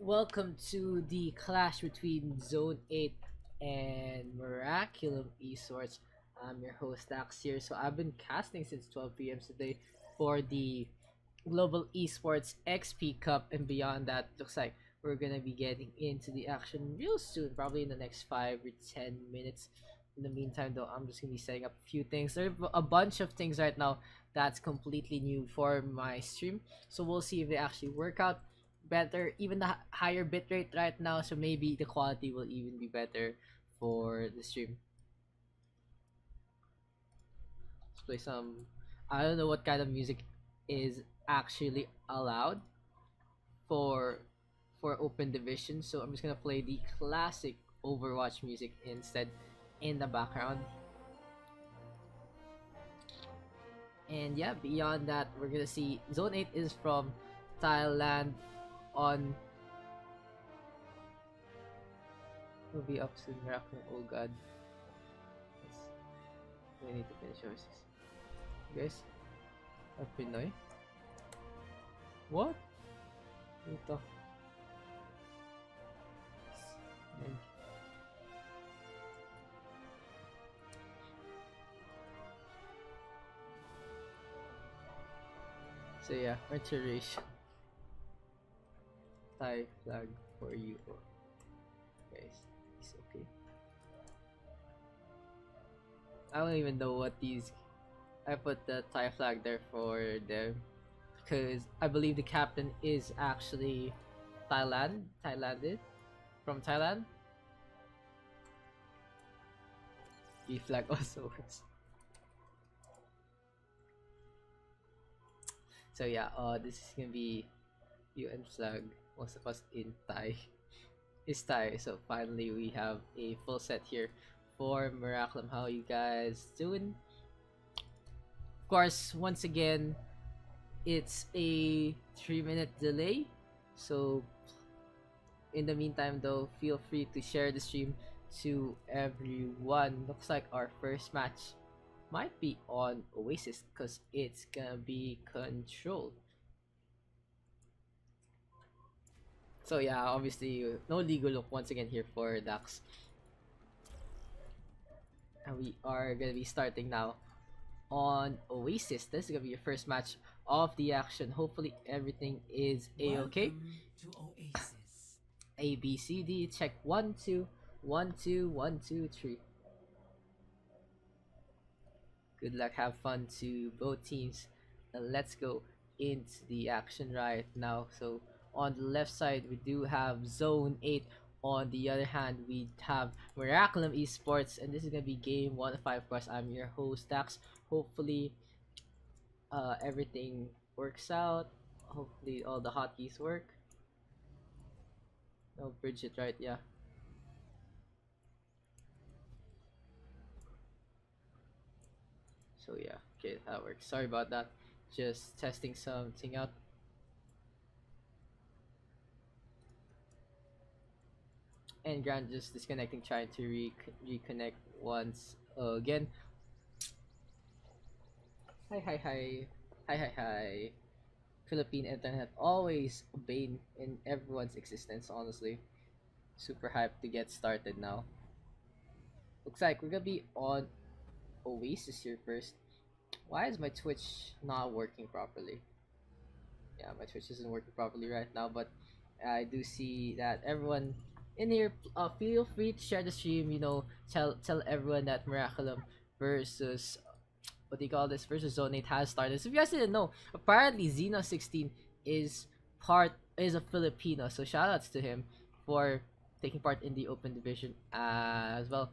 Welcome to the clash between Zone 8 and Miraculum Esports. I'm your host Dax here. So I've been casting since 12 p.m. today for the Global Esports XP Cup, and beyond that, looks like we're gonna be getting into the action real soon, probably in the next 5 or 10 minutes. In the meantime, though, I'm just gonna be setting up a few things. There are a bunch of things right now that's completely new for my stream, so we'll see if they actually work out better, even the higher bitrate right now, so maybe the quality will even be better for the stream. Let's play some. I don't know what kind of music is actually allowed for open division, so I'm just gonna play the classic Overwatch music instead in the background. And yeah, beyond that, we're gonna see Zone 8 is from Thailand. On will be up soon, Miraculum. Oh god. Yes. We need to finish Oasis. Guys, a Pinoy? What? Ito. Yan. So yeah, alteration. Thai flag for you. Guys, it's okay. I don't even know what these. I put the Thai flag there for them because I believe the captain is actually Thailanded from Thailand. G flag also works. So yeah, this is gonna be UN flag. Most of us in Thai is Thai. So finally we have a full set here for Miraculum. How you guys doing? Of course, once again, it's a 3-minute delay. So in the meantime though, feel free to share the stream to everyone. Looks like our first match might be on Oasis because it's gonna be controlled. So yeah, obviously no legal look once again here for Daks. And we are gonna be starting now on Oasis. This is gonna be your first match of the action. Hopefully everything is a-okay. To Oasis. A B C D, check 1 2 1 2 1 2 3. Good luck, have fun to both teams, and let's go into the action right now. So on the left side we do have Zone 8. On the other hand, we have Miraculum Esports, and this is gonna be game 1 of 5. Of course, I'm your host Dax. Hopefully everything works out. Hopefully all the hotkeys work. No, Bridget, right? Yeah. So yeah, okay, that works. Sorry about that. Just testing something out. And Grant just disconnecting, trying to reconnect once again. Hi. Philippine internet, always a bane in everyone's existence, honestly. Super hyped to get started now. Looks like we're gonna be on Oasis here first. Why is my Twitch not working properly? Yeah, my Twitch isn't working properly right now, but I do see that everyone in here, feel free to share the stream. Tell everyone that Miraculum versus what do you call this versus Zone 8 has started. So if you guys didn't know, apparently Xeno16 is a Filipino. So shoutouts to him for taking part in the open division as well.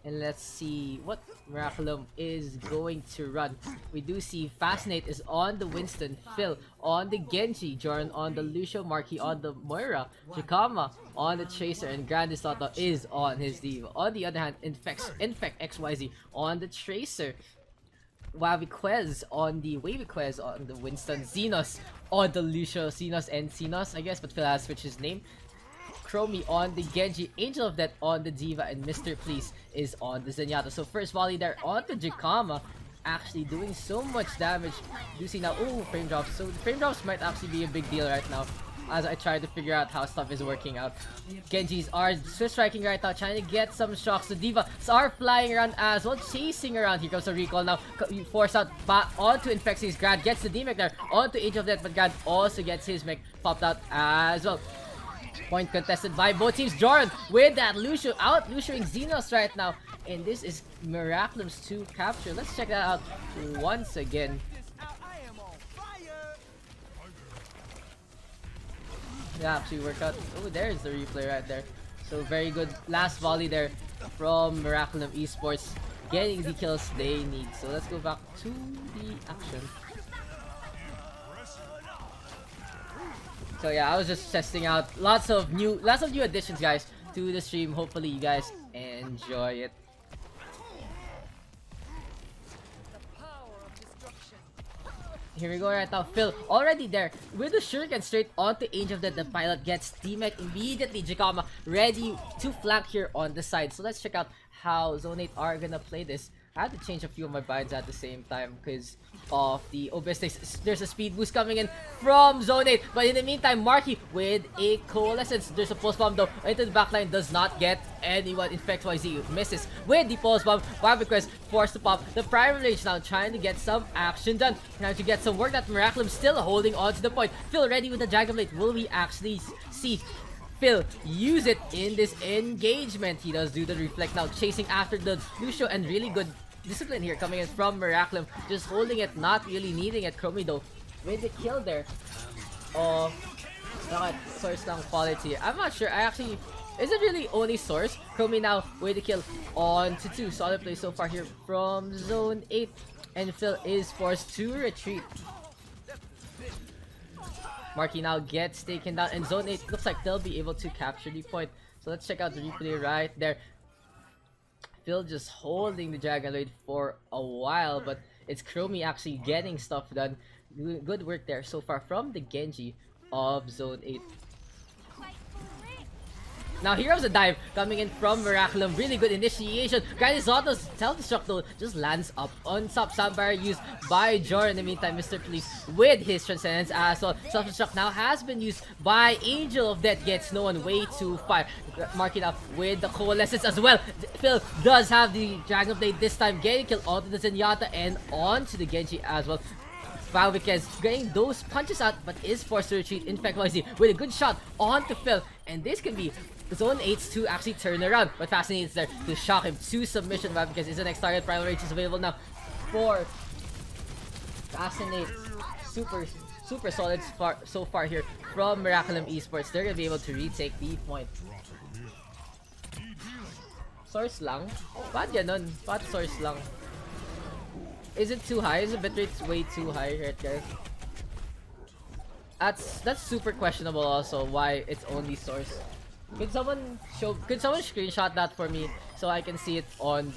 And let's see what Miraculum is going to run. We do see Fascinate is on the Winston, Phil on the Genji, Jordan on the Lucio, Marquis on the Moira, Shikama on the Tracer, and Grandis Toto is on his Diva. On the other hand, Infect XYZ on the Tracer. Wavy on the Winston, Xenos on the Lucio, Xenos and Xenos, I guess, but Phil has switched his name. Chromie on the Genji, Angel of Death on the Diva, and Mr. Please is on the Zenyatta. So first volley there on the Jikama actually doing so much damage. You see now, oh, frame drops. So the frame drops might actually be a big deal right now as I try to figure out how stuff is working out. Genjis are Swiss striking right now, trying to get some shocks. The Divas are flying around as well, chasing around. Here comes a recall now. Force out back onto Infexi's. Grad gets the D-Mech there onto Age of Death, but Grad also gets his mech popped out as well. Point contested by both teams. Jordan with that Lucio out Lucioing Xenos right now. And this is Miraculum's 2 capture. Let's check that out once again. Yeah, actually worked out. Oh, there's the replay right there. So very good last volley there from Miraculum Esports, getting the kills they need. So let's go back to the action. So yeah, I was just testing out lots of new additions, guys, to the stream. Hopefully you guys enjoy it. Here we go right now. Phil already there with the shuriken straight onto Age of Death. The pilot gets D-Mech immediately. Jikama ready to flank here on the side. So let's check out how Zone 8 are gonna play this. I had to change a few of my binds at the same time because of the obesities. There's a speed boost coming in from Zone 8. But in the meantime, Marky with a coalescence. There's a pulse bomb though. Into the backline, does not get anyone. Infect YZ misses with the pulse bomb. Barbicrest forced to pop. The primary rage now trying to get some action done. Trying to get some work. That Miraculum still holding on to the point. Phil ready with the Dragon Blade. Will we actually see Phil use it in this engagement? He does do the reflect now, chasing after the Lucio, and really good discipline here coming in from Miraculum. Just holding it, not really needing it. Chromie though with the kill there of Source lang quality. I'm not sure. Is it really only Source? Chromie now with the kill on to 2. Solid play so far here from Zone 8. And Phil is forced to retreat. Marky now gets taken down, and Zone 8 looks like they'll be able to capture the point. So let's check out the replay right there. Phil just holding the Dragon Blade for a while, but it's Chromie actually getting stuff done. Good work there so far from the Genji of Zone 8. Now here's a dive coming in from Miraculum. Really good initiation. Granizoto's self-destruct though just lands up on top. Soundbar used by Jor. In the meantime, Mr. Police with his Transcendence as well. Self-destruct now has been used by Angel of Death. Gets no one way too far. Marking up with the Coalescence as well. Phil does have the Dragon Blade this time. Getting killed onto the Zenyatta and onto the Genji as well. Valvikes getting those punches out but is forced to retreat. Infect YZ with a good shot onto Phil. And this can be Zone 8's to actually turn around. But Fascinate's there to shock him to submission. Valvikes is the next target. Primal Rage is available now for Fascinate. Super solid so far here from Miraculum Esports. They're gonna be able to retake the point. Source lang? Ba't ganon? Ba't source lang? Is it too high? Is the bitrate way too high, right, guys? That's super questionable also why it's only source. Could someone screenshot that for me so I can see it on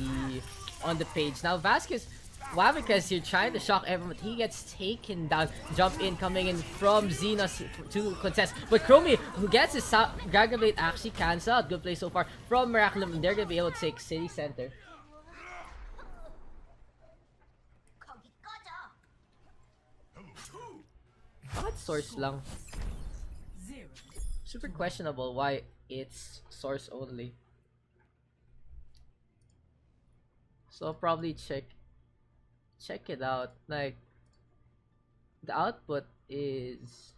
the page? Now Wavikes here trying to shock everyone, but he gets taken down. Jump in coming in from Xenos to contest, but Chromie, who gets his Dragon Blade, actually cancel out. Good play so far from Miraculum, and they're gonna be able to take City Center. Bakit source lang? Super questionable why it's source only. So I'll probably check it out. Like, the output is,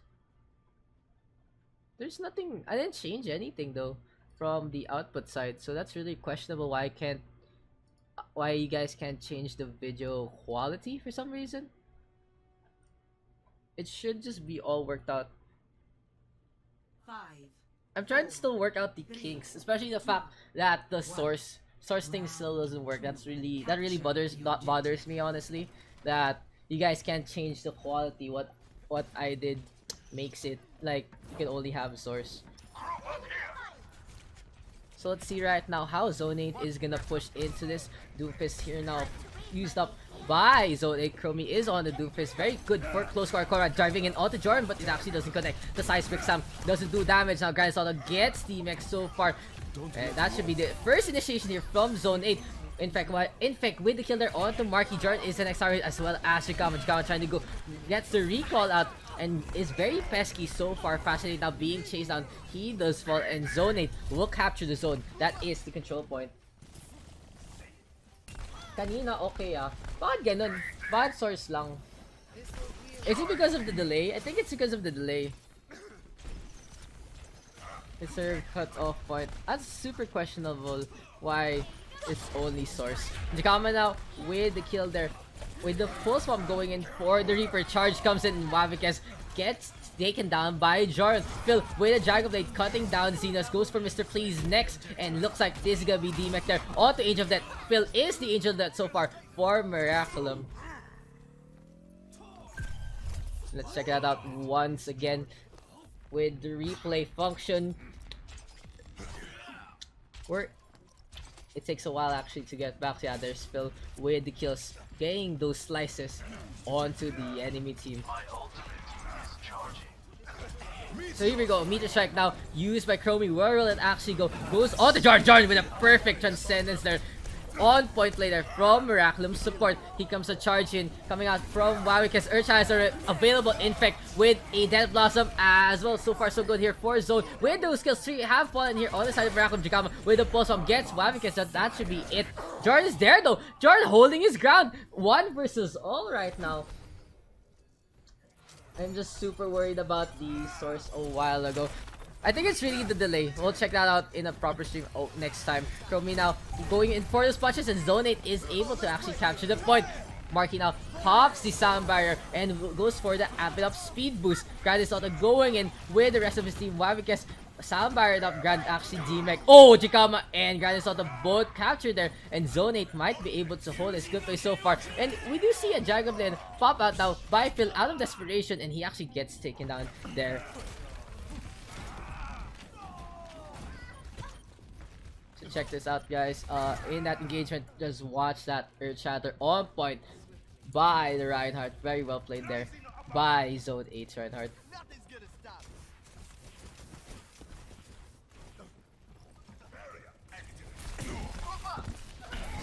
there's nothing, I didn't change anything though from the output side, so that's really questionable why you guys can't change the video quality for some reason. It should just be all worked out. I'm trying to still work out the kinks, especially the fact that the source thing still doesn't work. That really bothers me, honestly. That you guys can't change the quality. What I did makes it like you can only have a source. So let's see right now how Zone 8 is gonna push into this. Doomfist here now used up by Zone 8. Chromie is on the Doomfist. Very good for close quarter. Driving in onto Jordan, but it actually doesn't connect. The Seismic Sam doesn't do damage. Now Granizoto gets the mech so far. That should be the first initiation here from Zone 8. In fact, with the kill there onto Marky, Jordan is the next target as well as Jikama. Jikama trying to go, gets the recall out and is very pesky so far. Fascinating now being chased down. He does fall and Zone 8 will capture the zone. That is the control point. Kanina okay Bakit ganun? Bad source lang. Is it because of the delay? I think it's because of the delay. It's a cut-off point. That's super questionable why it's only source. Jikama now with the kill there. With the pulse bomb going in for the Reaper. Charge comes in and Wavikes gets taken down by Jordan. Phil with a Dragon Blade cutting down Xenos. Goes for Mr. Please next. And looks like this is gonna be DMEC there. On to Angel of Death. Phil is the Angel of Death so far for Miraculum. Let's check that out once again with the replay function. Where it takes a while actually to get back. Yeah, there's Phil with the kills, getting those slices onto the enemy team. So here we go, Meteor Strike now used by Chromie. Where will it actually go? Goes on to Jordan with a perfect transcendence there. On point play there from Miraculum support. He comes to charge in, coming out from Wavikes. Urchas are available, in fact, with a Death Blossom as well. So far, so good here for Zone. With those kills, 3 have fallen here on the side of Miraculum. Jikama with the pulse bomb gets Wavikes. That should be it. Jordan is there though. Jordan holding his ground. 1 versus all right now. I'm just super worried about the source a while ago. I think it's really the delay. We'll check that out in a proper stream next time. Chromie now going in for the punches and Zone 8 is able to actually capture the point. Marky now pops the sound barrier and goes for the amp it up speed boost. Grand is also going in with the rest of his team. Wavikes sound barrier up. Grand actually DMEC. Oh, Jikama and Grand is also both captured there. And Zone 8 might be able to hold his good play so far. And we do see a Dragon Blade pop out now by Phil out of desperation. And he actually gets taken down there. Check this out, guys. In that engagement, just watch that Earth Shatter on point by the Reinhardt. Very well played there by Zone 8's Reinhardt.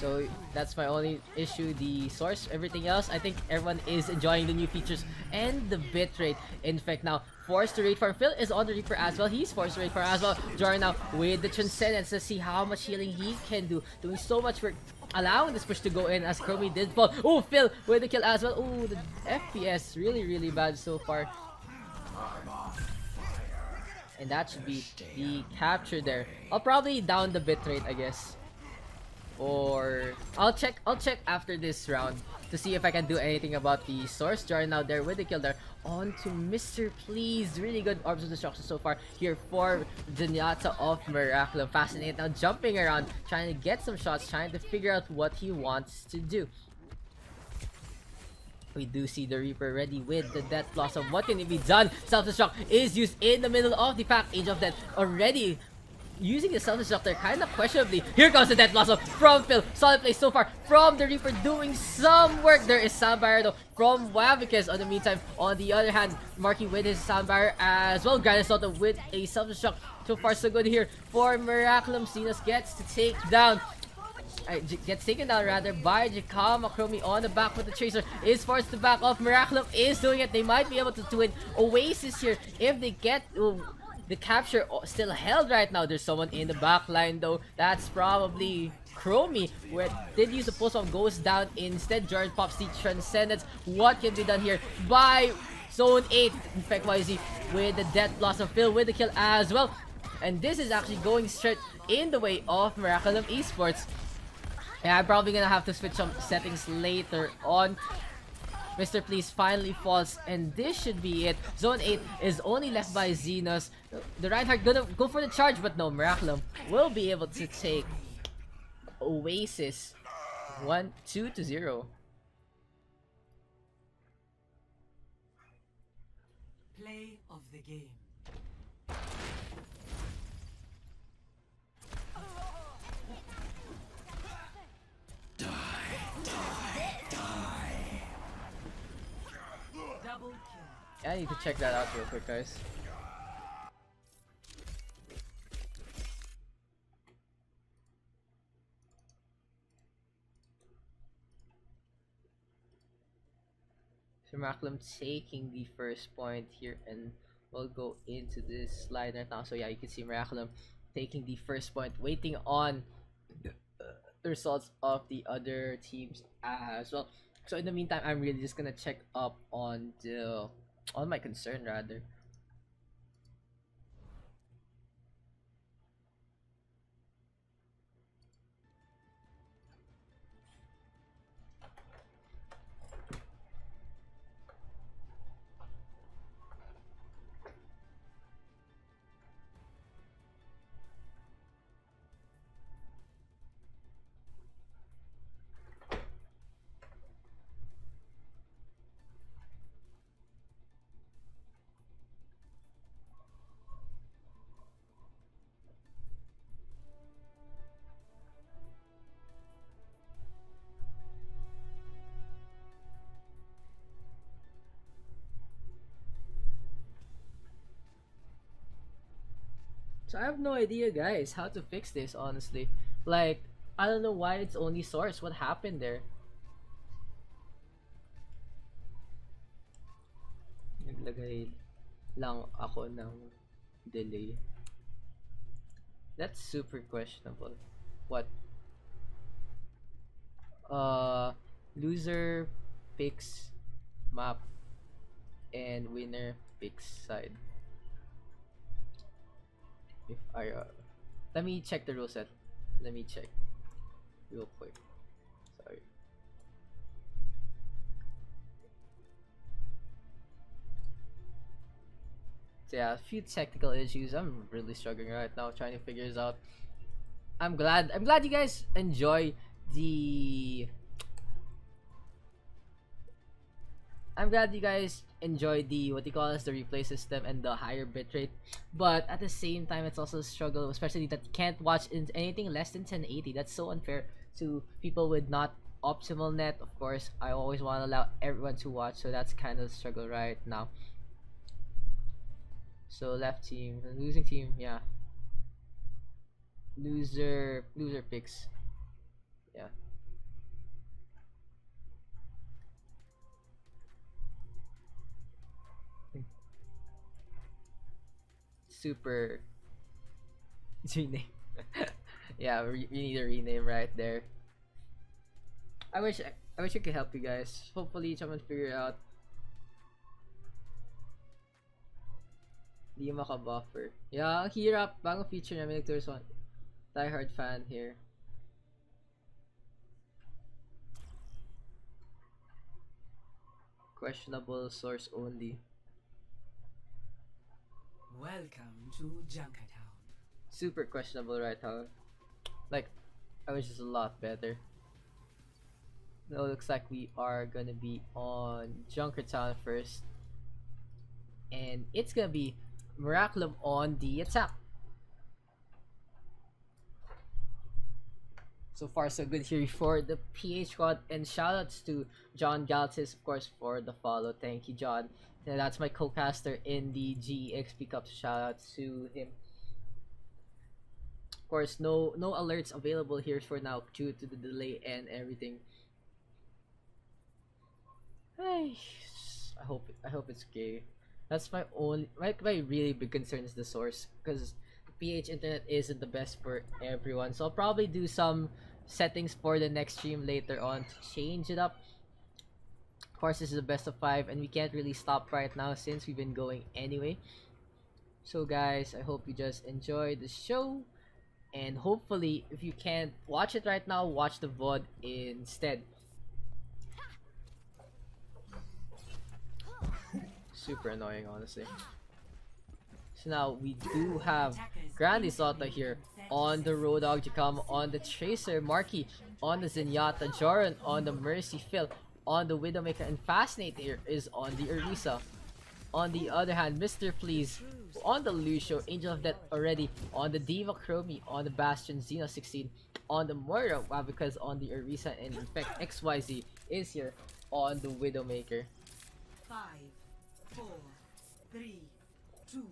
So that's my only issue, the source. Everything else, I think everyone is enjoying the new features and the bitrate. In fact, now forced to raid farm. Phil is on the Reaper as well. He's forced to raid farm as well. Jordan now with the Transcendence. Let's see how much healing he can do. Doing so much work, allowing this push to go in as Chromie did fall. Oh, Phil with the kill as well. Oh, the FPS really bad so far. And that should be the capture there. I'll probably down the bitrate, I guess. Or I'll check after this round to see if I can do anything about the source. Jordan out there with the kill there. On to Mr. Please. Really good orbs of destruction so far here for Zenyatta of Miraculum. Fascinating now, jumping around, trying to get some shots, trying to figure out what he wants to do. We do see the Reaper ready with the Death Blossom. What can it be done? Self-destruct is used in the middle of the pack. Angel of Death already using the self-destruct there kind of questionably. Here comes the Death Blossom from Phil. Solid play so far from the Reaper, doing some work. There is sound barrier though from Wavikes. On the meantime, on the other hand, Marky with his sound barrier as well. Granasota with a self-destruct. So far so good here for Miraculum. Xenos gets to take down. Gets taken down rather by Jikama. Chromie on the back with the Tracer is forced to back off. Miraculum is doing it. They might be able to win Oasis here if they get the capture still held right now. There's someone in the back line though. That's probably Chromie, where did use the pulse bomb, goes down instead. Jordan pops the Transcendence. What can be done here by Zone 8? In fact, YZ with the Death Blossom. Phil with the kill as well. And this is actually going straight in the way of Miraculum Esports. Yeah, I'm probably gonna have to switch some settings later on. Mr. Please finally falls, and this should be it. Zone 8 is only left by Xenos. The Reinhardt gonna go for the charge, but no, Miraculum will be able to take Oasis 2-0. Play of the game. I need to check that out real quick, guys. So Miraculum taking the first point here, and we'll go into this slide right now. So yeah, you can see Miraculum taking the first point, waiting on the results of the other teams as well. So in the meantime, I'm really just gonna check up on my concern rather. So I have no idea, guys, how to fix this. Honestly, like I don't know why it's only source. What happened there? Naglagay lang ako ng delay. That's super questionable. What? Uh, Loser picks map and winner picks side. If I let me check the rule set. Let me check real quick. Sorry. So yeah, a few technical issues. I'm really struggling right now trying to figure this out. I'm glad you guys enjoy the I'm glad you guys enjoy the what you call as the replay system and the higher bitrate, but at the same time it's also a struggle, especially that you can't watch in anything less than 1080. That's so unfair to people with not optimal net. Of course, I always want to allow everyone to watch, so that's kind of a struggle right now. So left team, losing team, yeah. Loser picks, yeah. Super rename. Yeah, we need a rename right there. I wish I could help you guys. Hopefully someone figure it out. Di maka-buffer. Yeah, ang hirap. Bagong feature namin nagturo sa diehard fan here. Questionable source only. Welcome to Junkertown. Super questionable right now. Like, I wish it's a lot better. No, looks like we are gonna be on Junkertown first. And it's gonna be Miraculum on the attack. So far so good here for the PH squad, and shoutouts to John Galtis, of course, for the follow. Thank you, John. And that's my co-caster in the GEXP Cup. Shoutouts to him. Of course, no alerts available here for now due to the delay and everything. Ay, I hope it's okay. That's my really big concern is the source, because PH internet isn't the best for everyone. So I'll probably do some settings for the next stream later on to change it up. Of course, this is a best of 5 and we can't really stop right now since we've been going anyway. So guys, I hope you just enjoy the show, and hopefully if you can't watch it right now, watch the VOD instead. Super annoying, honestly. So now we do have Grandi Sota here on the Roadhog Jakam, on the Tracer, Marky on the Zenyatta, Joran on the Mercy, Phil on the Widowmaker, and Fascinator is on the Orisa. On the other hand, Mr. Please on the Lucio, Angel of Death already on the Diva Chromie, on the Bastion, Xeno 16 on the Moira, because on the Orisa, and in fact XYZ is here on the Widowmaker. 5, 4, 3, 2.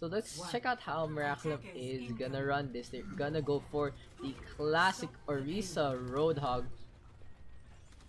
So let's check out how Miraculum is gonna run this. They're gonna go for the classic Orisa Roadhog.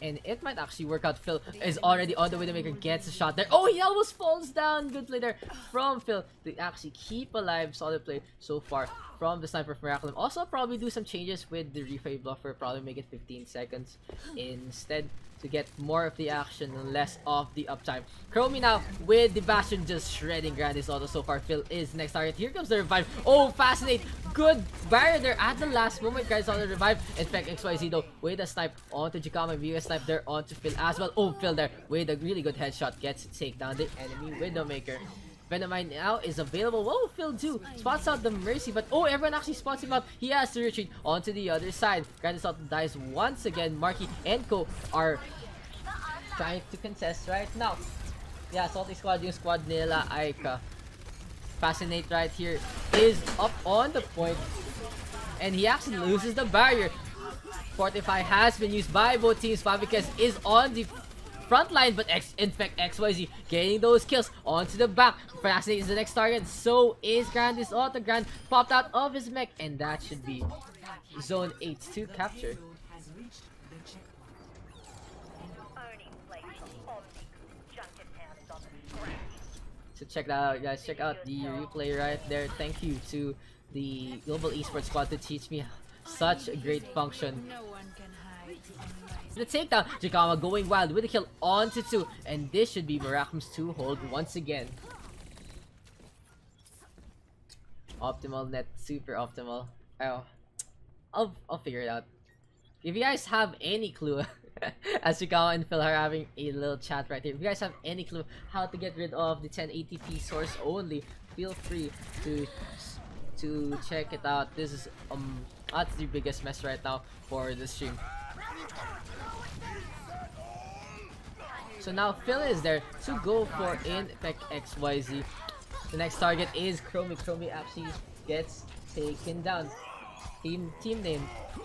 And it might actually work out. Phil is already on the Widowmaker, gets a shot there. Oh, he almost falls down. Good play there from Phil to actually keep alive. Solid play so far from the sniper from Miraculum. Also, probably do some changes with the replay buffer. Probably make it 15 seconds instead to get more of the action and less of the uptime. Chromie now with the Bastion just shredding Grandis Auto so far. Phil is next target. Here comes the revive. Oh, Fascinate. Good barrier there at the last moment. Grandis Auto revive. Infect XYZ though with a snipe onto Jikama. VS snipe there onto Phil as well. Oh, Phil there with a really good headshot. Gets to take down the enemy Widowmaker. Venomine now is available. Whoa, Phil too spots out the Mercy, but oh, everyone actually spots him out. He has to retreat onto the other side. Grandis Auto dies once again. Marky and Co are trying to contest right now. Yeah, Salty Squad, yung squad nila, Aika. Fascinate right here is up on the point, and he actually loses the barrier. Fortify has been used by both teams. Fabricus is on the front line, but Infect XYZ getting those kills onto the back. Fascinate is the next target. So is Grandis Auto. Grand popped out of his mech, and that should be Zone 8 to capture. So check that out, guys. Check out the replay right there. Thank you to the Global Esports Squad to teach me such a great function. The takedown, Jikama going wild with a kill onto 2, and this should be Miraculum's 2 hold once again. Optimal net, super optimal. Oh, I'll figure it out. If you guys have any clue, as Jikama and Phil are having a little chat right here, if you guys have any clue how to get rid of the 1080p source only, feel free to check it out. This is that's the biggest mess right now for the stream. So now Phil is there to go for Infect XYZ. The next target is Chromie. Chromie actually gets taken down. Team name.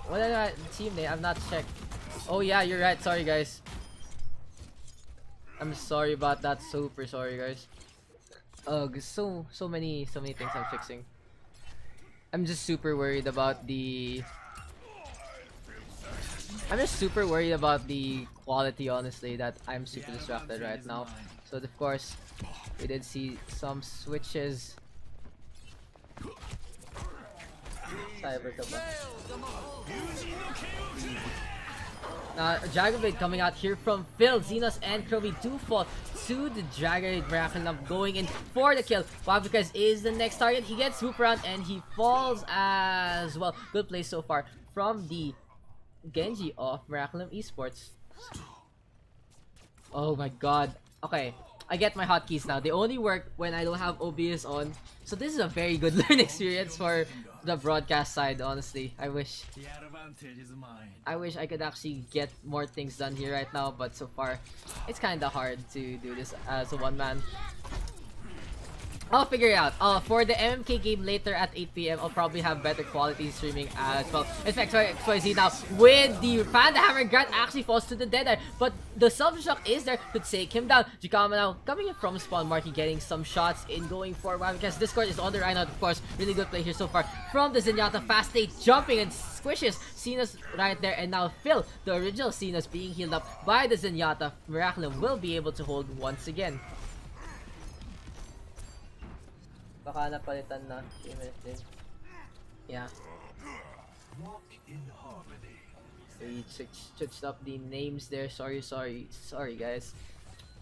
What is that team name? I'm not checked. Oh yeah, you're right. Sorry guys. I'm sorry about that. Super sorry guys. So many things I'm fixing. I'm just super worried about the quality, honestly, that I'm super distracted right now. So of course, we did see some switches. Cyber Dragon Blade coming out here from Phil. Xenos and Chromie do fall to the Dragon Blade. Miraculum going in for the kill. Fabricus is the next target. He gets swoop around and he falls as well. Good play so far from the Genji of Miraculum Esports. Oh my god. Okay, I get my hotkeys now. They only work when I don't have OBS on. So this is a very good learning experience for the broadcast side, honestly. I wish I could actually get more things done here right now, but so far it's kinda hard to do this as a one-man. I'll figure it out. For the MMK game later at 8 PM, I'll probably have better quality streaming as well. In fact, XYZ now with the Panda Hammer. Grant actually falls to the dead eye, but the self-shock is there to take him down. Jikama now coming in from spawn, Marky getting some shots in going forward because Discord is on the Rhino, of course. Really good play here so far from the Zenyatta. Fast state jumping and squishes Cena's right there, and now Phil, the original Cena's, being healed up by the Zenyatta. Miraculum will be able to hold once again. Baka napalitan na. Yeah. So you switched up the names there. Sorry guys.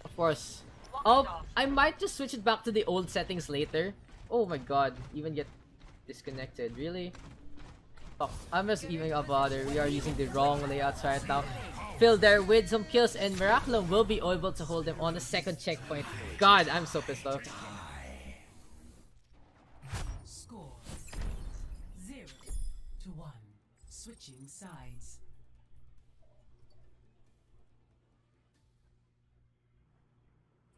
Of course. Oh, I might just switch it back to the old settings later. Oh my god, even get disconnected. Really? Fuck, I'm just even a bother. We are using the wrong layouts right now. Phil there with some kills, and Miraculum will be able to hold them on the second checkpoint. God, I'm so pissed off. Switching sides.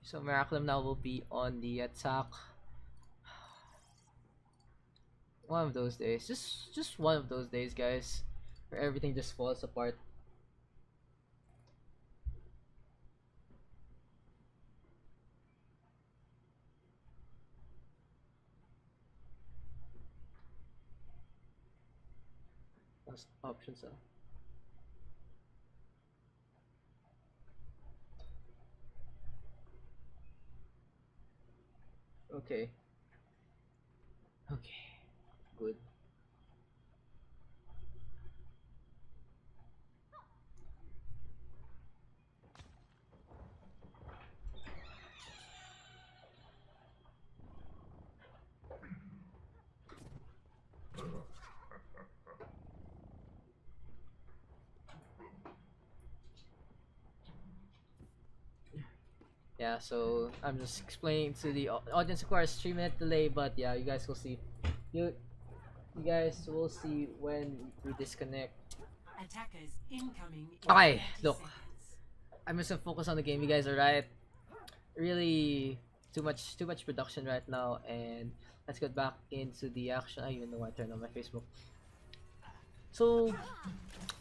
So Miraculum now will be on the attack. One of those days, just one of those days, guys, where everything just falls apart. Options are. Okay. Okay. Good. Yeah, so I'm just explaining to the audience, of course, 3 minute delay, but yeah, you guys will see. You you guys will see when we disconnect. Attackers incoming in Okay, 30 look, seconds. I'm just gonna focus on the game. You guys are right. Really, too much production right now, and let's get back into the action. I even know I turned on my Facebook. So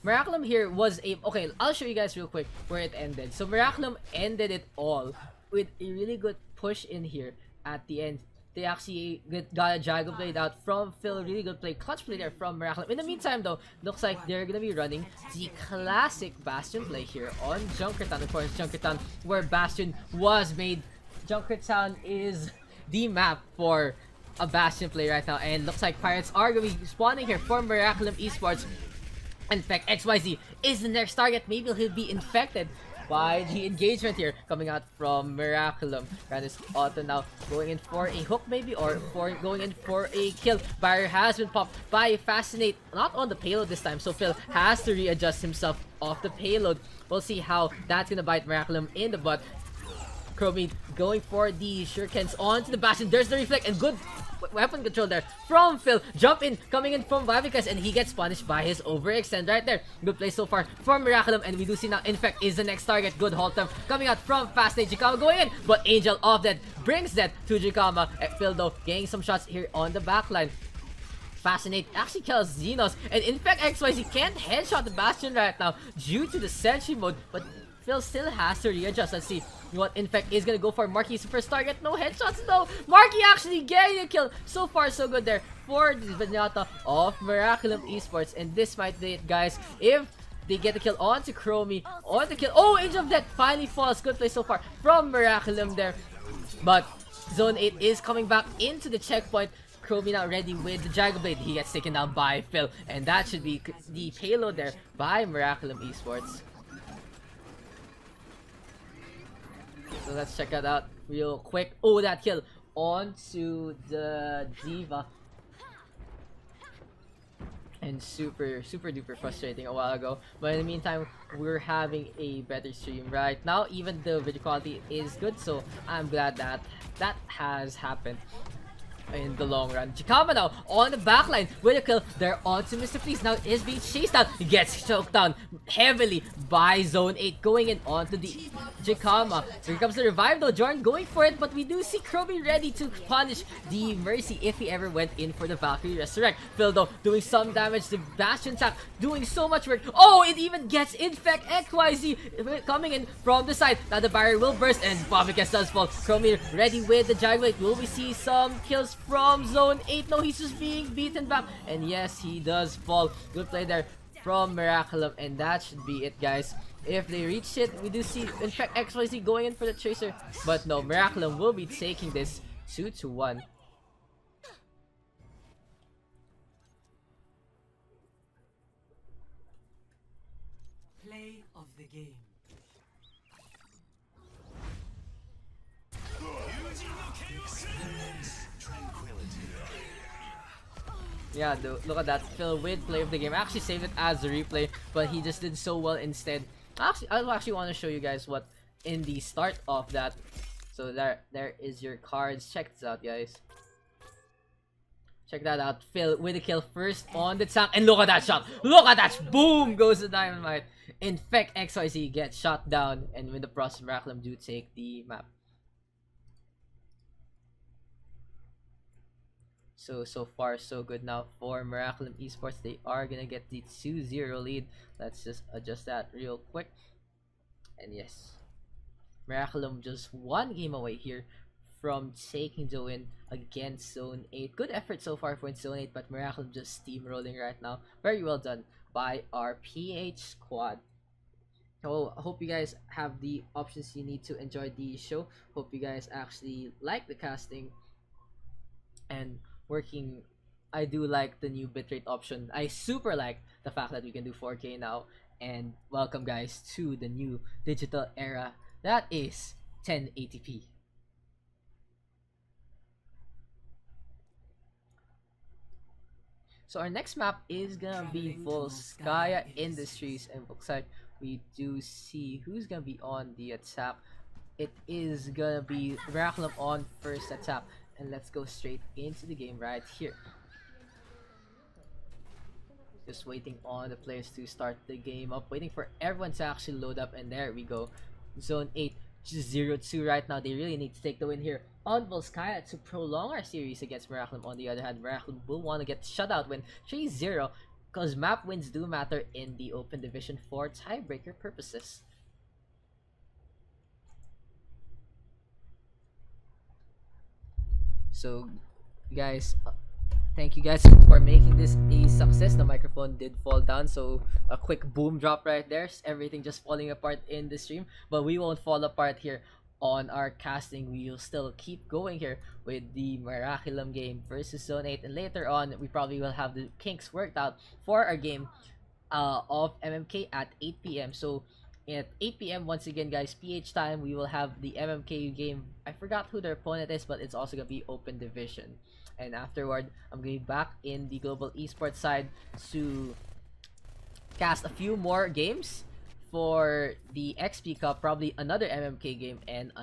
Miraculum here was a okay. I'll show you guys real quick where it ended. So Miraculum ended it all with a really good push in here at the end. They actually got a Jago played out from Phil. Really good play, clutch play there from Miraculum. In the meantime, though, looks like they're gonna be running the classic Bastion play here on Junkertown. Of course, Junkertown, where Bastion was made. Junkertown is the map for a Bastion play right now, and looks like Pirates are gonna be spawning here for Miraculum Esports. In fact, XYZ is the next target. Maybe he'll be infected by the engagement here coming out from Miraculum. Grandis Auto now going in for a hook maybe, or for going in for a kill. Barrier has been popped by Fascinate, not on the payload this time, so Phil has to readjust himself off the payload. We'll see how that's gonna bite Miraculum in the butt. Chromie going for the shurikens onto the Bastion. There's the reflect and good weapon control there from Phil. Jump in, coming in from Vavicus, and he gets punished by his overextend right there. Good play so far from Miraculum, and we do see now Infect is the next target. Good hold them coming out from Fascinate. Jikama going in, but Angel of Death brings that to Jikama. Phil though getting some shots here on the backline. Fascinate actually kills Xenos, and in fact XYZ can't headshot the Bastion right now due to the sentry mode, but Phil still has to readjust. Let's see what Infect is gonna go for. Marky's first target, no headshots though. Marky actually getting a kill. So far so good there for the Vignata of Miraculum Esports, and this might be it, guys. If they get the kill onto Chromie, on the kill. Oh, Age of Death finally falls. Good play so far from Miraculum there, but Zone 8 is coming back into the checkpoint. Chromie now ready with the Jago Blade. He gets taken down by Phil, and that should be the payload there by Miraculum Esports. So let's check that out real quick. Oh, that kill onto the Diva. And super duper frustrating a while ago. But in the meantime, we're having a better stream right now. Even the video quality is good, so I'm glad that that has happened in the long run. Jikama now on the backline with a kill. They're onto Mr. Freeze. Now is being chased down. He gets choked down heavily by Zone 8. Going in onto the Jikama. So here comes the revive though. Jordan going for it, but we do see Chromie ready to punish the Mercy if he ever went in for the Valkyrie Resurrect. Phil though doing some damage. The Bastion tap doing so much work. Oh, it even gets Infect XYZ coming in from the side. Now the barrier will burst and Bobicus does fall. Chromie ready with the Jaguar. Will we see some kills from Zone 8? No, he's just being beaten back. And yes, he does fall. Good play there from Miraculum. And that should be it, guys. If they reach it, we do see, in fact, XYZ going in for the Tracer. But no, Miraculum will be taking this 2-1. Play of the game. Yeah, look at that. Phil with play of the game. I actually saved it as a replay, but he just did so well instead. I actually want to show you guys what in the start of that. So there is your cards. Check this out, guys. Check that out. Phil with a kill first on the tank. And look at that shot. Look at that. Boom goes the dynamite. In fact, XYZ gets shot down. And with the process, Miraculum do take the map. So far so good now for Miraculum Esports. They are gonna get the 2-0 lead. Let's just adjust that real quick. And yes, Miraculum just one game away here from taking the win against Zone 8. Good effort so far for Zone 8, but Miraculum just steamrolling right now. Very well done by our PH squad. So I hope you guys have the options you need to enjoy the show. Hope you guys actually like the casting. and working. I do like the new bitrate option. I super like the fact that we can do 4K now. And welcome guys to the new digital era that is 1080p. So our next map is gonna be Traveling to Volskaya Volskaya Industries, and looks like we do see who's gonna be on the attack. It is gonna be Miraculum on first attack, and let's go straight into the game right here. Just waiting on the players to start the game up, waiting for everyone to actually load up, and there we go. Zone 8, just 0-2 right now. They really need to take the win here on Volskaya to prolong our series against Miraculum. On the other hand, Miraculum will want to get shutout win 3-0 because map wins do matter in the open division for tiebreaker purposes. So guys, thank you guys for making this a success. The microphone did fall down, so a quick boom drop right there. Everything just falling apart in the stream, but we won't fall apart here on our casting. We will still keep going here with the Miraculum game versus Zone 8, and later on we probably will have the kinks worked out for our game of MMK at 8 p.m. So at 8 p.m. once again guys, PH time, we will have the MMK game. I forgot who their opponent is, but it's also gonna be open division. And afterward, I'm going back in the global esports side to cast a few more games for the XP Cup, probably another MMK game, and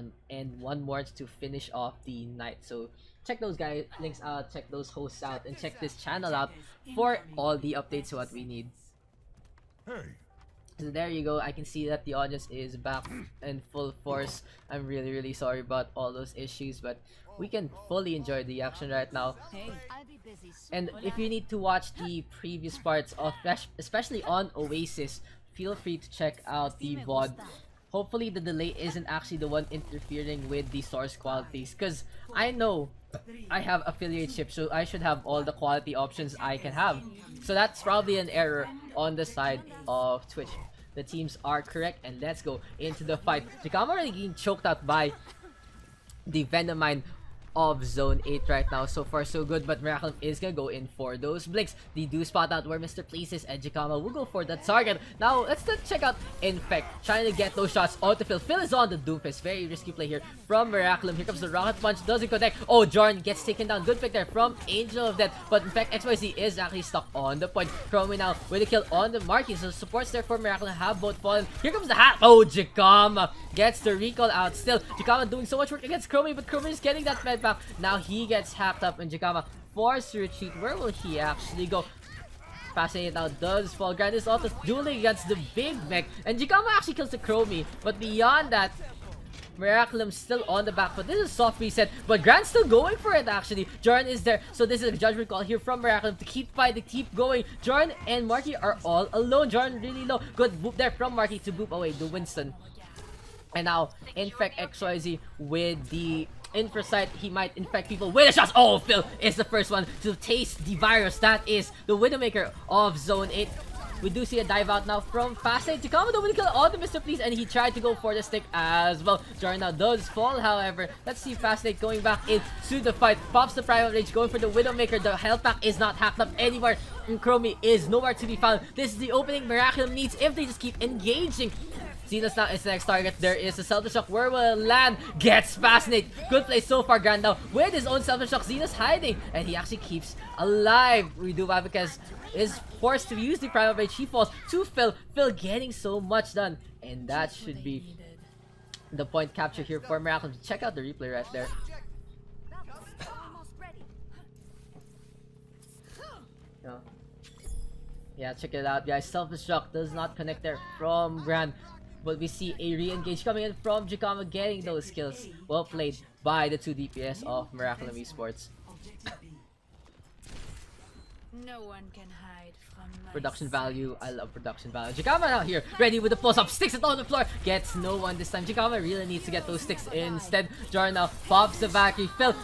one more to finish off the night. So check those guys links out, check those hosts out, and check this channel out for all the updates what we need. So there you go. I can see that the audience is back in full force. I'm really sorry about all those issues, but we can fully enjoy the action right now. And if you need to watch the previous parts of especially on Oasis, feel free to check out the VOD. Hopefully the delay isn't actually the one interfering with the source qualities, because I know I have affiliate ship, so I should have all the quality options I can have. So that's probably an error on the side of Twitch. The teams are correct, and let's go into the fight. Jikama already getting choked out by the Venomine of Zone 8 right now. So far so good, but Miraculum is gonna go in for those blinks. They do spot out where Mr. Places, and Jikama will go for the target. Now let's check out Infect, trying to get those shots onto Phil. Phil is on the Doomfist. Very risky play here from Miraculum. Here comes the Rocket Punch, doesn't connect. Oh, Jordan gets taken down. Good pick there from Angel of Death, but in fact XYZ is actually stuck on the point. Chromie now with a kill on the Marquis, so supports there for Miraculum have both fallen. Here comes the hack. Oh, Jikama gets the recall out still. Jikama doing so much work against Chromie, but Chromie is getting that med back. Now he gets hacked up, and Jikama forced to retreat. Where will he actually go? Passing it out does fall. Grant is also dueling against the big mech, and Jikama actually kills the Chromie. But beyond that, Miraculum still on the back foot. This is soft reset, but Grant's still going for it actually. Jordan is there, so this is a judgment call here from Miraculum to keep fighting, keep going. Jordan and Marky are all alone. Jordan really low. Good boop there from Marky to boop away the Winston. And now Infect XYZ with the Infrasight. He might infect people with the shots. Oh, Phil is the first one to taste the virus. That is the Widowmaker of Zone 8. We do see a dive out now from Fastlane to come with the kill on the Mr. Please, and he tried to go for the stick as well. Jordan now does fall, however. Let's see Fastlane going back into the fight. Pops the Primal Rage, going for the Widowmaker. The health pack is not hacked up anywhere, and Chromie is nowhere to be found. This is the opening Miraculum needs if they just keep engaging. Xenos now is the next target. There is a Self Shock. Where will it land? Gets fascinated. Good play so far, Grand now with his own Self Shock. Xenos hiding, and he actually keeps alive. We do have because is forced to use the Primal Rage. He falls to Phil. Phil getting so much done, and that should be the point capture here for Miraculum. Check out the replay right there. Yeah, check it out, guys. Self-destruct does not connect there from Grand. But we see a re-engage coming in from Jikama, getting those kills. Well played by the 2 DPS of Miraculum Esports. No one can hide from my Production value. I love production value. Jikama out here, ready with the pulse up. Sticks it on the floor. Gets no one this time. Jikama really needs to get those sticks instead. Jordan now pops the Valkyrie. Phil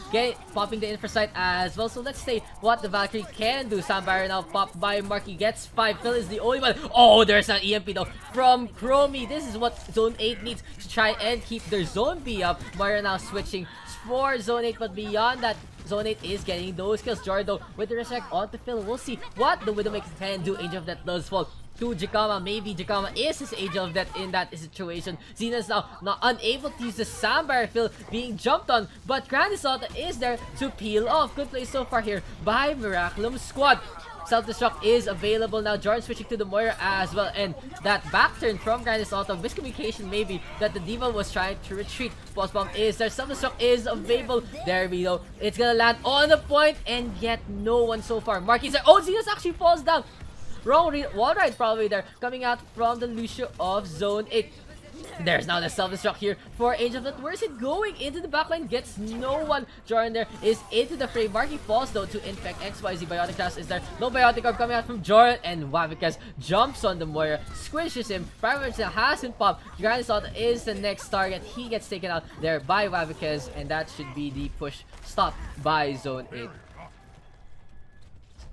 popping the Infrasight as well. So let's see what the Valkyrie can do. Soundbarrier now popped by Marky. Gets 5. Phil is the only one. Oh, there's an EMP though from Chromie. This is what Zone 8 needs to try and keep their Zone B up. Mario now switching for Zone 8, but beyond that, Zone 8 is getting those kills. Jardo with the resurrect onto Phil. We'll see what the Widowmaker can do. Angel of Death does fall to Jakama. Maybe Jakama is his Angel of Death in that situation. Xena's now not unable to use the Sandbar. Phil being jumped on, but Grand Assault is there to peel off. Good play so far here by Miraculum squad. Self-destruct is available now. Jordan switching to the Moira as well, and that back turn from Grand Assault, miscommunication maybe that the Diva was trying to retreat. Pulse bomb is there. Self-destruct is available. There we go. It's gonna land on the point, and yet no one so far. Marky's there. Oh, Zeus actually falls down. Wrong wall ride probably there, coming out from the Lucio of Zone 8. There's now the self-destruct here for Angel of Death. Where is it going? Into the backline, gets no one. Jordan there is into the frame. Marky falls though to infect XYZ. Biotic Cast is there. No Biotic Orb coming out from Jordan, and Wavicaz jumps on the Moira, squishes him. Primarch hasn't popped. Grand Assault is the next target. He gets taken out there by Wavicaz, and that should be the push stop by Zone 8.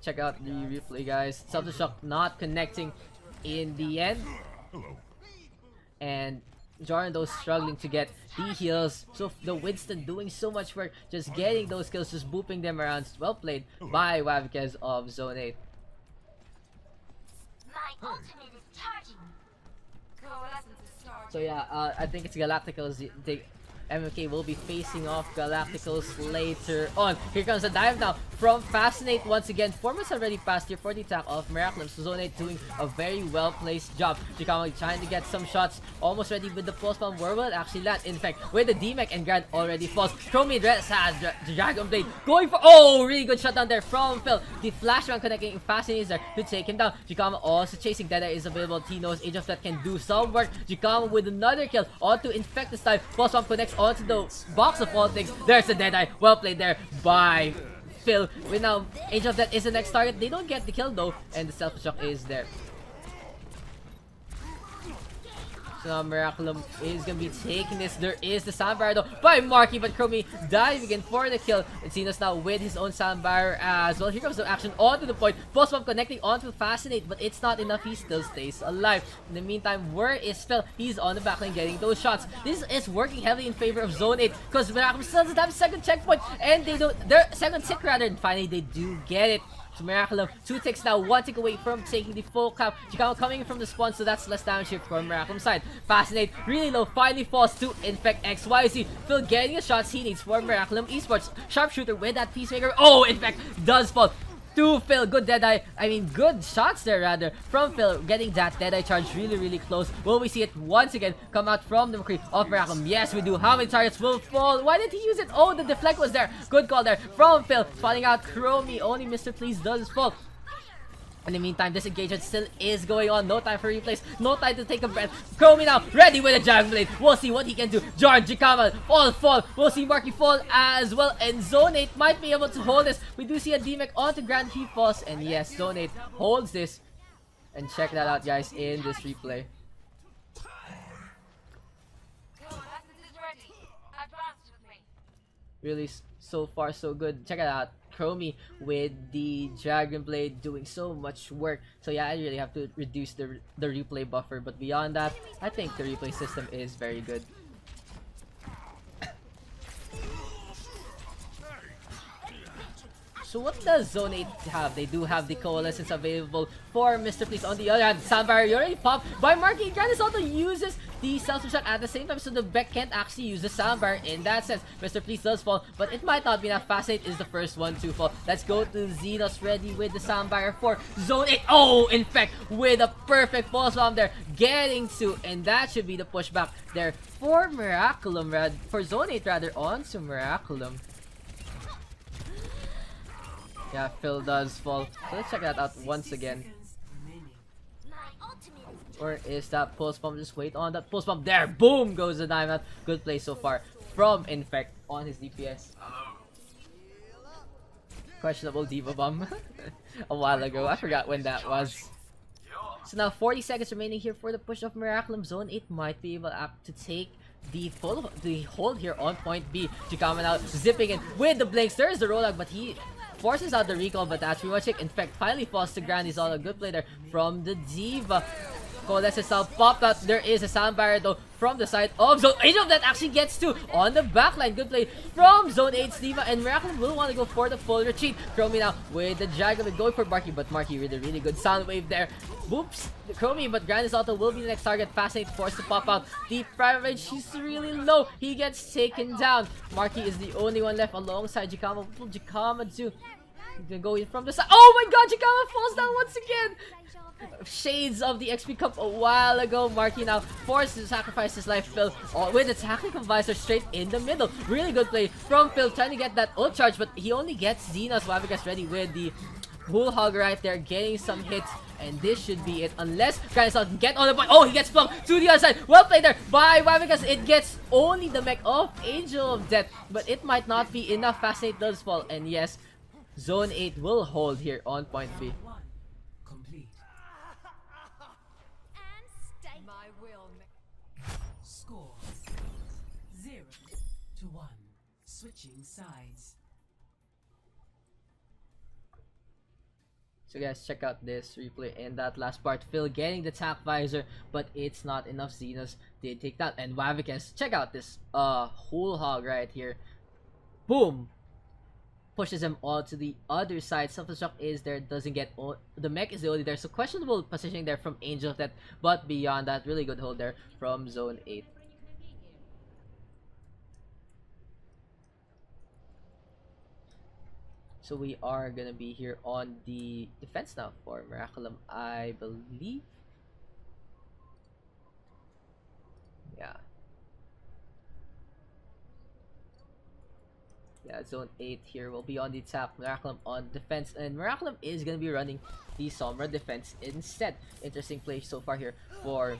Check out the replay, guys. Self-destruct not connecting in the end. And Jordan though struggling to get the heals. So the Winston doing so much work, just getting those kills, just booping them around. Well played by Wavicaz of Zone 8. My ultimate is charging. So yeah, I think it's Galacticals. MK will be facing off Galacticals later on. Here comes the dive now from Fascinate once again. 4 minutes already passed here for the attack of Miraculum. So Zone 8 doing a very well placed job. Chikama trying to get some shots. Almost ready with the pulse bomb. Where will it actually land? In fact, with the DMAC and Grand already falls. Chromie Dress has Dragon Blade going for. Oh, really good shot down there from Phil. The flashbang connecting Fascinate is there to take him down. Chikama also chasing. Dead Eye is available. He knows Age of Death can do some work. Chikama with another kill. On to infect this time. Pulse bomb connects onto the box of all things. There's the Dead Eye. Well played there by Phil. With now Angel of Death is the next target. They don't get the kill though, and the self-destruct is there. So now Miraculum is gonna be taking this. There is the Sandbar though by Marky, but Chromie diving again for the kill. And Xenos now with his own Sandbar as well. Here comes the action onto the point. Pulse bomb connecting onto Fascinate, but it's not enough. He still stays alive. In the meantime, where is Phil? He's on the backline getting those shots. This is working heavily in favor of Zone 8 because Miraculum still doesn't have a second checkpoint, and they don't. Their second tick rather, and finally they do get it. So Miraculum, 2 ticks now, 1 tick away from taking the full cap. Chikama coming from the spawn, so that's less damage here from Miraculum's side. Fascinate, really low, finally falls to infect XYZ. Phil getting the shots he needs for Miraculum Esports. Sharpshooter with that Peacemaker. Oh, infect does fall to Phil. Good Deadeye. I mean, good shots there rather from Phil. Getting that Deadeye charge really close. Will we see it once again come out from the McCree of Miraculum? Yes, we do. How many targets will fall? Why did he use it? Oh, the deflect was there. Good call there from Phil. Spawning out Chromie. Only Mr. Please does fall. In the meantime, this engagement still is going on. No time for replays. No time to take a breath. Chromie now ready with a Dragon Blade. We'll see what he can do. George, Jikama, all fall. We'll see Marky fall as well. And Zone 8 might be able to hold this. We do see a DMAC onto Grand. He falls. And yes, Zone 8 holds this. And check that out, guys, in this replay. Really, so far so good. Check it out. Chromie with the Dragon Blade doing so much work. So yeah, I really have to reduce the replay buffer. But beyond that, I think the replay system is very good. So what does Zone 8 have? They do have the Coalescence available for Mr. Please. On the other hand, Sandbar already popped by Marky. Grandis also uses the self-destruct at the same time, so the Beck can't actually use the Sandbar in that sense. Mr. Please does fall, but it might not be enough. Fascinate is the first one to fall. Let's go to Xenos ready with the Sandbar for Zone 8. Oh, infect with a perfect pulse bomb there. Getting to, and that should be the pushback there for Miraculum, for Zone 8 rather, on to Miraculum. Yeah, Phil does fall. So let's check that out once again. Or is that pulse bomb? Just wait on that pulse bomb. There, boom goes the diamond. Good play so far from Infect on his DPS. Questionable Diva Bomb a while ago. I forgot when that was. So now 40 seconds remaining here for the push of Miraculum. Zone 8 might be able to take the hold here on point B. Chikama now zipping in with the blinks. There is the rollout, but he forces out the recall, but that's pretty much it. In fact, finally falls to Grand. He's all a good play there from the Diva. Coalescence now popped out. There is a sound barrier though from the side of Zone 8. That actually gets to on the backline. Good play from Zone 8's Diva, and Miraculum will want to go for the full retreat. Chromie now with the Dragon going for Marky, but Marky with a really good sound wave there. Whoops, Chromie, but Grandis Auto will be the next target. Fascinate forced to pop out. Deep Private Rage, he's really low. He gets taken down. Marky is the only one left alongside Jikama. Jikama too. He's gonna go in from the side. Oh my god, Jikama falls down once again. Shades of the XP Cup a while ago. Marky now forced to sacrifice his life. Phil with a tactical visor straight in the middle. Really good play from Phil, trying to get that ult charge, but he only gets Xena's Wavikas ready with the Bull Hog right there, getting some hits. And this should be it, unless Grandis can get on the point. Oh, he gets flung to the other side. Well played there by Wavikas. It gets only the mech of Angel of Death, but it might not be enough. Fascinate does fall, and yes, Zone 8 will hold here on point B. Complete. And stay. My will. Score 0-1. Switching sides. So guys, check out this replay in that last part. Phil getting the tack visor, but it's not enough. Xenos did take that. And Wavikas, check out this whole hog right here. Boom! Pushes him all to the other side. Self-destruct is there, doesn't get the mech is the only there. So questionable positioning there from Angel of Death. But beyond that, really good hold there from Zone 8. So we are gonna be here on the defense now for Miraculum, I believe. Yeah. Yeah, Zone 8 here will be on the attack. Miraculum on defense, and Miraculum is gonna be running the Sombra defense instead. Interesting play so far here for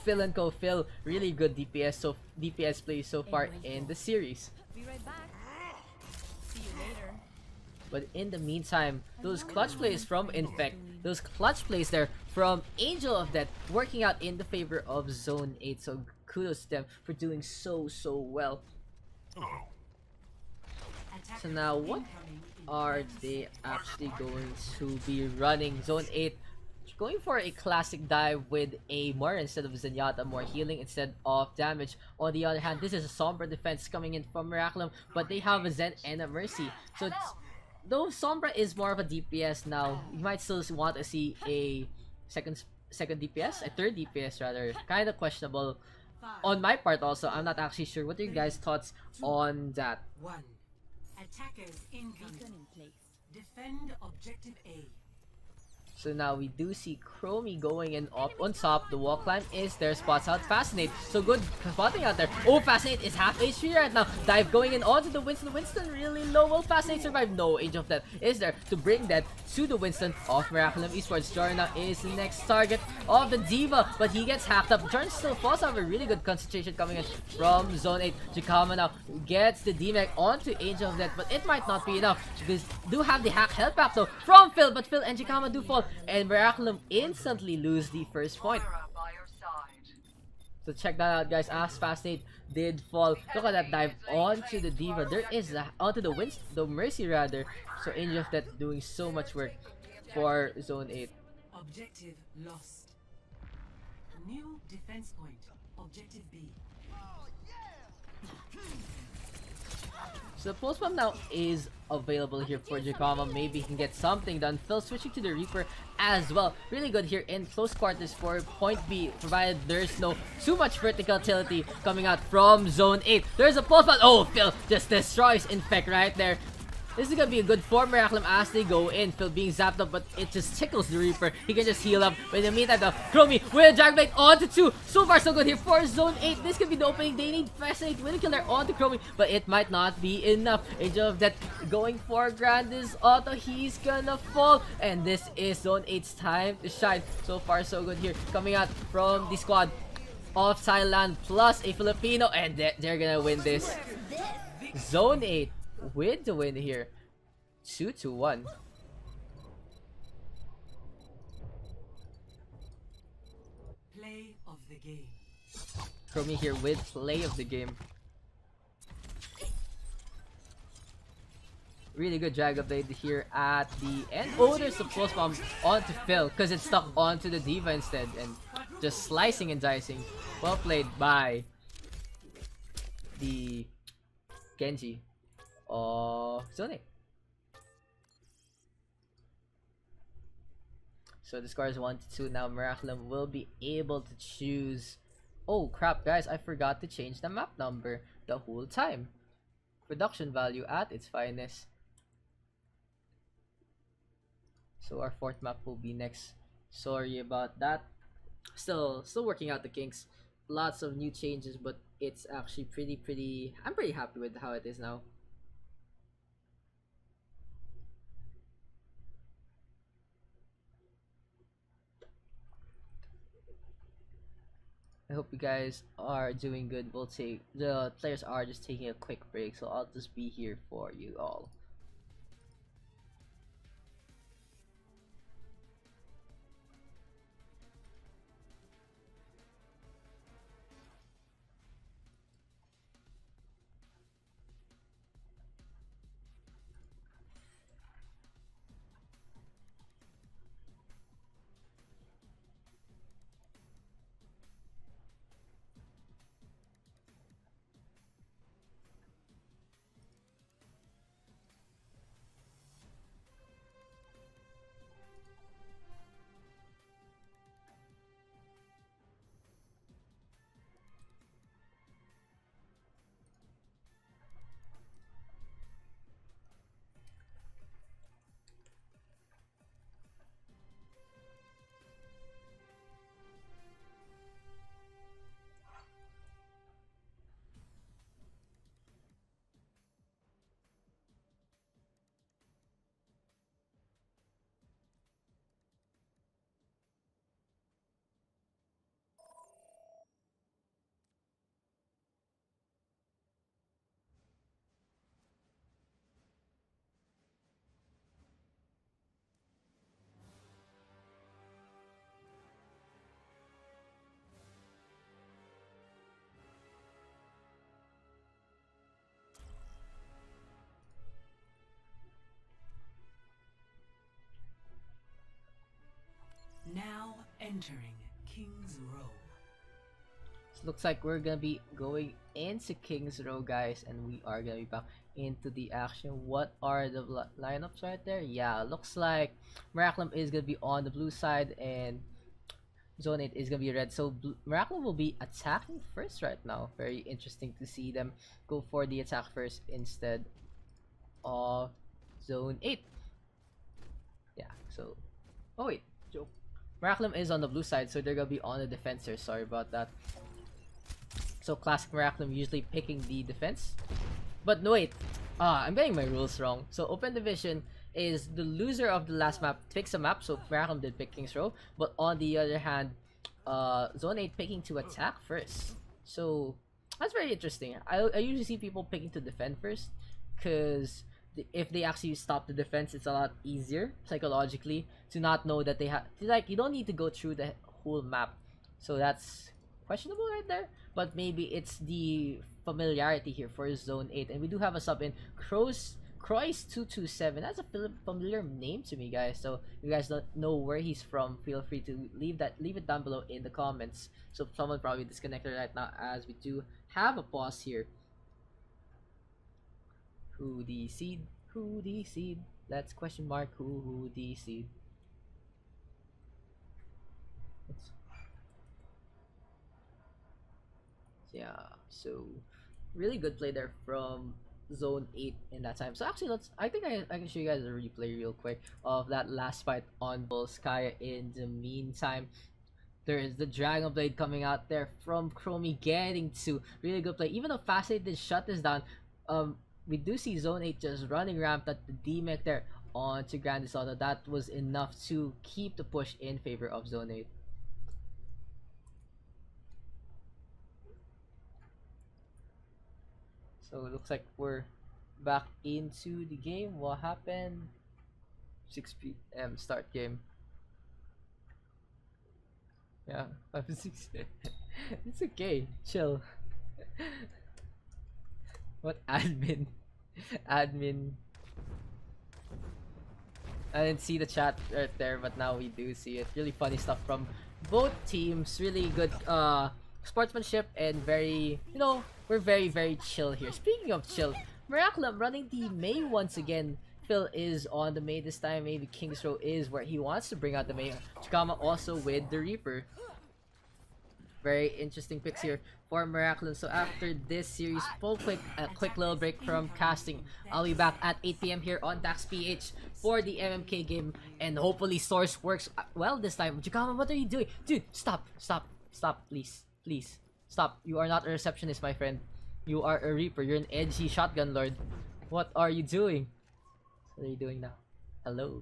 Phil and Co. Phil, really good DPS play so far in the series. Be right back. See you later. But in the meantime, those clutch plays from Infect, those clutch plays there from Angel of Death working out in the favor of Zone 8. So kudos to them for doing so well. So now what are they actually going to be running? Zone 8 going for a classic dive with a Moira instead of Zenyatta, more healing instead of damage. On the other hand, this is a Sombra defense coming in from Miraculum, but they have a Zen and a Mercy. So though Sombra is more of a DPS now, you might still want to see a second DPS, a third DPS rather. Kind of questionable on my part also. I'm not actually sure. What are you guys' thoughts on that? 1. Attackers incoming. Defend objective A. So now we do see Chromie going in up on top. The wall climb is there. Spots out Fascinate. So good spotting out there. Oh, Fascinate is half HP right now. Dive going in onto the Winston. Winston really low. Will Fascinate survive? No. Age of Death is there to bring that to the Winston of Miraculum Esports. Jorna is the next target of the Diva, but he gets hacked up. Jordan still falls out. A really good concentration coming in from Zone 8. Jikama now gets the D-Mech onto Age of Death, but it might not be enough. They do have the hack health back though from Phil, but Phil and Jikama do fall. And Miraculum instantly lose the first point. So check that out, guys. As Fascinate did fall. Look at that dive onto the Diva. There is onto the Mercy rather. So Angel of Death doing so much work for Zone 8. Objective lost. New defense point. Objective B. So the pulse bomb now is available here for Jikama. Maybe he can get something done. Phil switching to the Reaper as well. Really good here in close quarters for point B, provided there's no too much verticality coming out from Zone 8. There's a pulse bomb. Oh, Phil just destroys Infect right there. This is gonna be a good for Miraculum as they go in. Phil being zapped up, but it just tickles the Reaper. He can just heal up. But in the meantime, though, Chromie with a Dragon Blade onto 2. So far, so good here for Zone 8. This could be the opening. They need Fascinate with a killer onto Chromie, but it might not be enough. Angel of Death going for Grandis Auto. He's gonna fall. And this is Zone 8's time to shine. So far, so good here. Coming out from the squad of Thailand plus a Filipino. And they're gonna win this. Zone 8 with the win here. 2-1. Play of the game. Chromie here with play of the game. Really good drag update here at the end. Oh, there's a pulse bomb onto Phil because it's stuck onto the Diva instead. And Just slicing and dicing. Well played by the Genji of Zone. So the score is 1-2. Now Miraculum will be able to choose. Oh crap, guys! I forgot to change the map number the whole time. Production value at its finest. So our fourth map will be next. Sorry about that. Still working out the kinks. Lots of new changes, but it's actually pretty. I'm pretty happy with how it is now. I hope you guys are doing good. The players are just taking a quick break, so I'll just be here for you all. Now entering King's Row. So looks like we're gonna be going into King's Row, guys, and we are gonna be back into the action. What are the lineups right there? Yeah, looks like Miraculum is gonna be on the blue side and Zone 8 is gonna be red. So Miraculum will be attacking first right now. Very interesting to see them go for the attack first instead of Zone 8. Yeah, so oh wait, joke. Miraculum is on the blue side, so they're gonna be on the defense here. Sorry about that. So classic Miraculum usually picking the defense. But no wait. I'm getting my rules wrong. So open division is the loser of the last map picks a map, so Miraculum did pick King's Row. But on the other hand, Zone 8 picking to attack first. So that's very interesting. I usually see people picking to defend first, because if they actually stop the defense, it's a lot easier psychologically to not know that they have, like, you don't need to go through the whole map. So that's questionable right there, but maybe it's the familiarity here for Zone 8. And we do have a sub in Croix227. That's a familiar name to me, guys. So if you guys don't know where he's from, feel free to leave it down below in the comments. So someone probably disconnected right now, as we do have a pause here. Who the seed? Who the seed? Let's question mark who the seed. Yeah, so really good play there from Zone 8 in that time. So actually, I think I can show you guys a replay real quick of that last fight on Volskaya. In the meantime, there is the Dragon Blade coming out there from Chromie, getting to really good play. Even though Fast 8 did shut this down, we do see Zone 8 just running ramped at the D-Mech there onto Grande Soto. That was enough to keep the push in favor of Zone 8. So it looks like we're back into the game. What happened? 6 p.m. start game. Yeah, 5 and 6. It's okay. Chill. What admin? Admin. I didn't see the chat right there, but now we do see it. Really funny stuff from both teams really good sportsmanship and very, we're very very chill here. Speaking of chill, Miraculum running the Mei once again. Phil is on the Mei this time. Maybe King's Row is where he wants to bring out the Mei. Chikama also with the Reaper. Very interesting picks here for Miraculum. So after this series, a quick little break from casting. I'll be back at 8 p.m. here on Daks PH for the MMK game, and hopefully Source works well this time. Chikama, what are you doing? Dude, stop, please, stop. You are not a receptionist, my friend. You are a Reaper. You're an edgy shotgun lord. What are you doing? What are you doing now? Hello.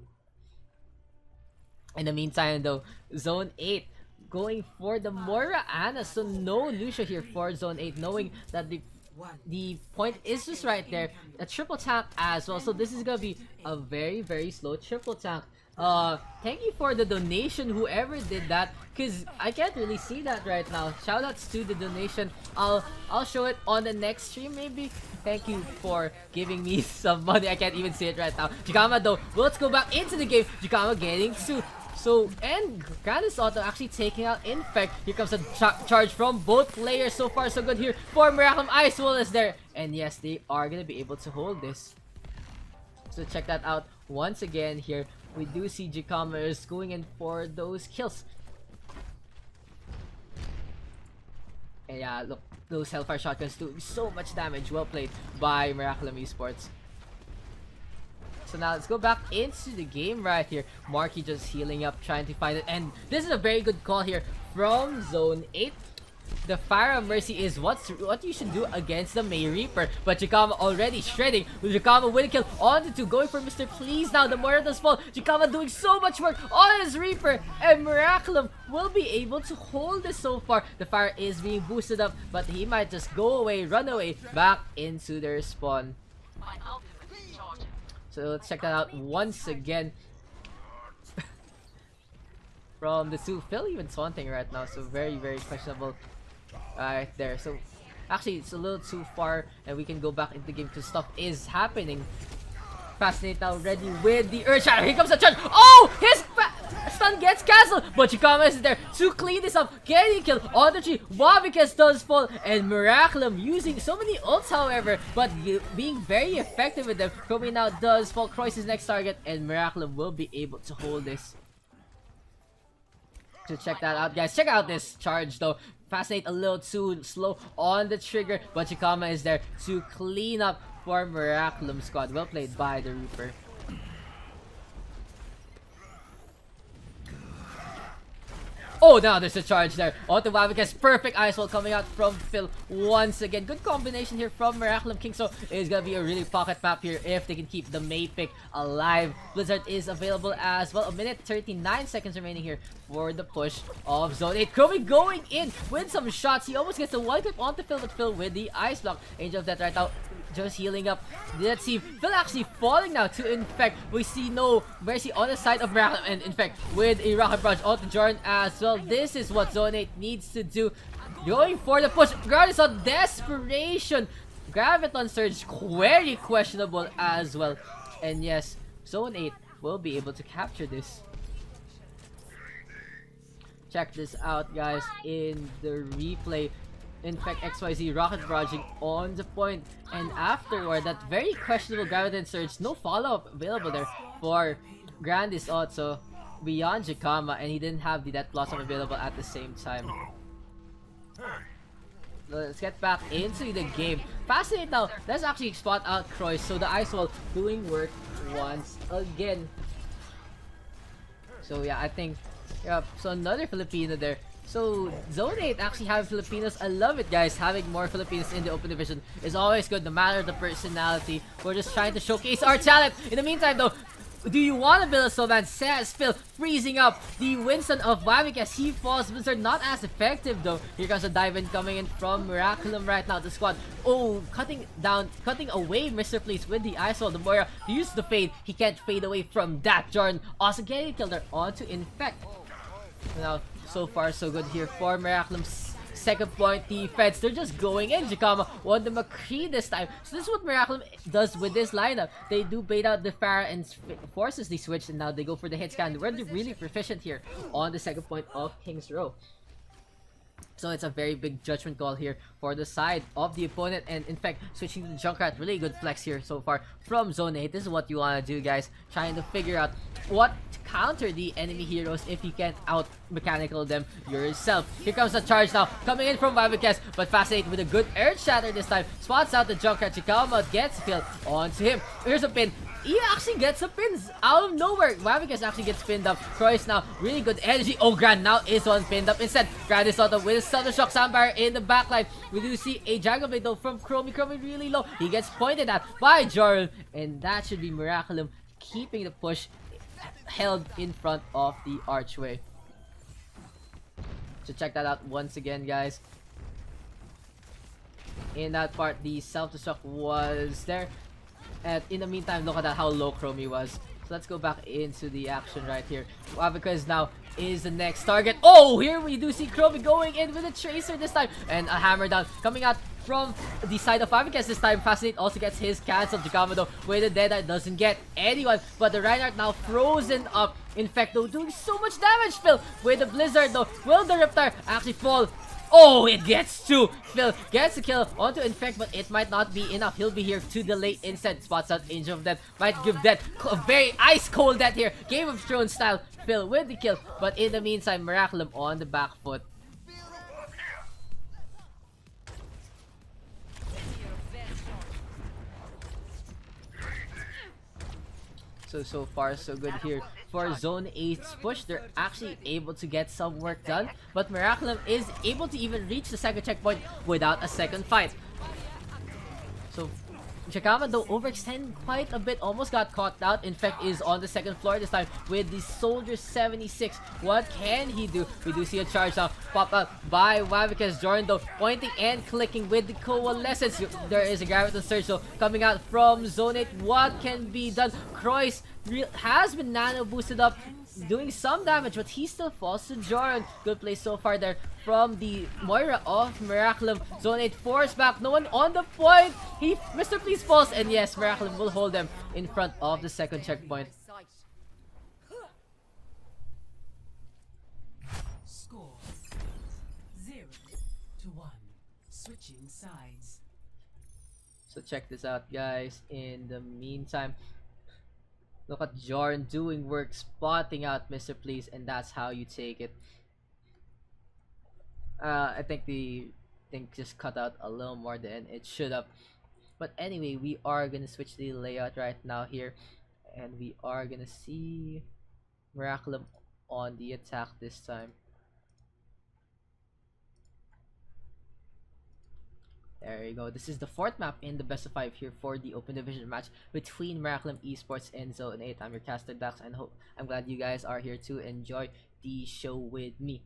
In the meantime, though, Zone 8 going for the Moira Ana. So no Lucio here for Zone 8, knowing that the point is just right there. A triple tank as well. So this is gonna be a very very slow triple tank. Thank you for the donation, whoever did that, because I can't really see that right now. Shoutouts to the donation. I'll show it on the next stream maybe. Thank you for giving me some money. I can't even see it right now. Jikama though, well, let's go back into the game. Jikama getting to and Grandis Auto actually taking out Infect. Here comes a charge from both players. So far so good here for Miraculum. Ice Wall is there, and yes, they are gonna be able to hold this. So check that out once again here. We do see Jikama is going in for those kills. And yeah, look, those Hellfire Shotguns doing so much damage. Well played by Miraculum Esports. So now let's go back into the game right here. Marky just healing up, trying to find it. And this is a very good call here from Zone 8. The Fire of Mercy is what you should do against the Mei Reaper. But Jikama already shredding. Jikama with a kill on the 2. Going for Mr. Please now. The Moira does fall. Jikama doing so much work on his Reaper. And Miraculum will be able to hold this so far. The fire is being boosted up, but he might just go away, run away, back into their spawn. So let's check that out once again. From the 2, Phil even taunting right now, so very very questionable right there. So actually it's a little too far, and we can go back into the game because stuff is happening. Fascinate now ready with the Earth Shatter. Here comes the charge. Oh! His stun gets cancelled, but Chikama is there to clean this up. Getting a kill on the tree. Wabikas does fall, and Miraculum using so many ults, however, but being very effective with them. Kobe now does fall. Croix is next target, and Miraculum will be able to hold this. So check that out, guys. Check out this charge though. Fascinate a little too slow on the trigger, but Chikama is there to clean up for Miraculum squad. Well played by the Reaper. Oh, now there's a charge there. Auto Wavikas, perfect ice wall coming out from Phil once again. Good combination here from Miraculum. Kingso is gonna be a really pocket map here if they can keep the Mei pick alive. Blizzard is available as well. 1:39 remaining here for the push of Zone 8. Kobe going in with some shots. He almost gets the one clip onto Phil, but Phil with the ice block. Angel of Death right now just healing up. Let's see, Phil actually falling now to Infect. We see no mercy on the side of Miraculum, and Infect with a rocket barrage onto Jordan as well. This is what Zone 8 needs to do. Going for the push. Regardless of desperation. Graviton Surge, very questionable as well. And yes, Zone 8 will be able to capture this. Check this out, guys, in the replay. In fact, XYZ rocket barraging on the point, and afterward that very questionable Graviton Surge, no follow-up available there for Grandis also beyond Jikama, and he didn't have the Death Blossom available at the same time. Let's get back into the game. Fascinate now. Let's actually spot out Croix. So the ice wall doing work once again. So yeah, I think so another Filipino there. So Zone 8 actually have Filipinos. I love it, guys. Having more Filipinos in the open division is always good, no matter the personality. We're just trying to showcase our talent. In the meantime though, do you want to build a snowman? Says Phil, freezing up the Winston of Wavik as he falls. Blizzard not as effective though. Here comes a dive in coming in from Miraculum right now. The squad, oh, cutting away Mr. Please with the ice wall. The Moira uses the fade. He can't fade away from that. Jordan also getting killed there onto Infect. Now, so far so good here for Miraculum. second point defense. They're just going in. Jakama won the McCree this time. So this is what Miraculum does with this lineup. They do bait out the Pharah and forces the switch, and now they go for the hit scan. We're really proficient here on the second point of King's Row. So it's a very big judgment call here for the side of the opponent. And in fact, switching to the Junkrat, really good flex here so far from Zone 8. This is what you want to do, guys. Trying to figure out what to counter the enemy heroes if you can't out mechanical them yourself. Here comes the charge now, coming in from Vivekes, but Fascinate with a good Earth Shatter this time. Spots out the Junkrat. Chikama gets killed onto him. Here's a pin. He actually gets a pin out of nowhere. Vivekes actually gets pinned up. Croix now, really good energy. Oh, Grand now is one pinned up. Instead, Grand is out of with a Thunder Shock Sandbar in the backline. We do see a Dragon Blade though from Chromie. Chromie really low. He gets pointed at by Joran. And that should be Miraculum keeping the push held in front of the archway. So check that out once again, guys. In that part, the self-destruct was there. And in the meantime, look at that, how low Chromie was. So let's go back into the action right here. Because now is the next target. Oh, here we do see Chromie going in with a Tracer this time. And a hammer down coming out from the side of Vivekes this time. Fascinate also gets his cancel. Jakama though with the Deadeye doesn't get anyone. But the Reinhardt now frozen up. In fact though, doing so much damage. Phil with the Blizzard though. Will the Riptide actually fall? Oh, it gets two. Phil gets a kill onto Infect, but it might not be enough. He'll be here to delay instant. Spots out Angel of Death. Might give Death a very ice cold death here. Game of Thrones style. Phil with the kill. But in the meantime, Miraculum on the back foot. So far so good here for Zone 8's push. They're actually able to get some work done, but Miraculum is able to even reach the second checkpoint without a second fight. So Jakama though overextend quite a bit, almost got caught out. In fact, is on the second floor this time with the Soldier 76. What can he do? We do see a charge now pop out by Vivekes. Jordan though pointing and clicking with the Coalescence. There is a Graviton Surge though coming out from Zone 8. What can be done? Croix has been nano boosted up, doing some damage, but he still falls to Joran. Good play so far there from the Moira of Miraculum. Zone 8 force back, no one on the point. Mr. Please falls, and yes, Miraculum will hold them in front of the second checkpoint. Score 0-1. Switching sides. So check this out, guys. In the meantime, look at Jordan doing work, spotting out Mr. Please, and that's how you take it. I think the thing just cut out a little more than it should have. But anyway, we are gonna switch the layout right now here, and we are gonna see Miraculum on the attack this time. There you go. This is the fourth map in the best of 5 here for the open division match between Miraculum Esports and Zone 8. I'm your caster Daks, and I'm glad you guys are here to enjoy the show with me.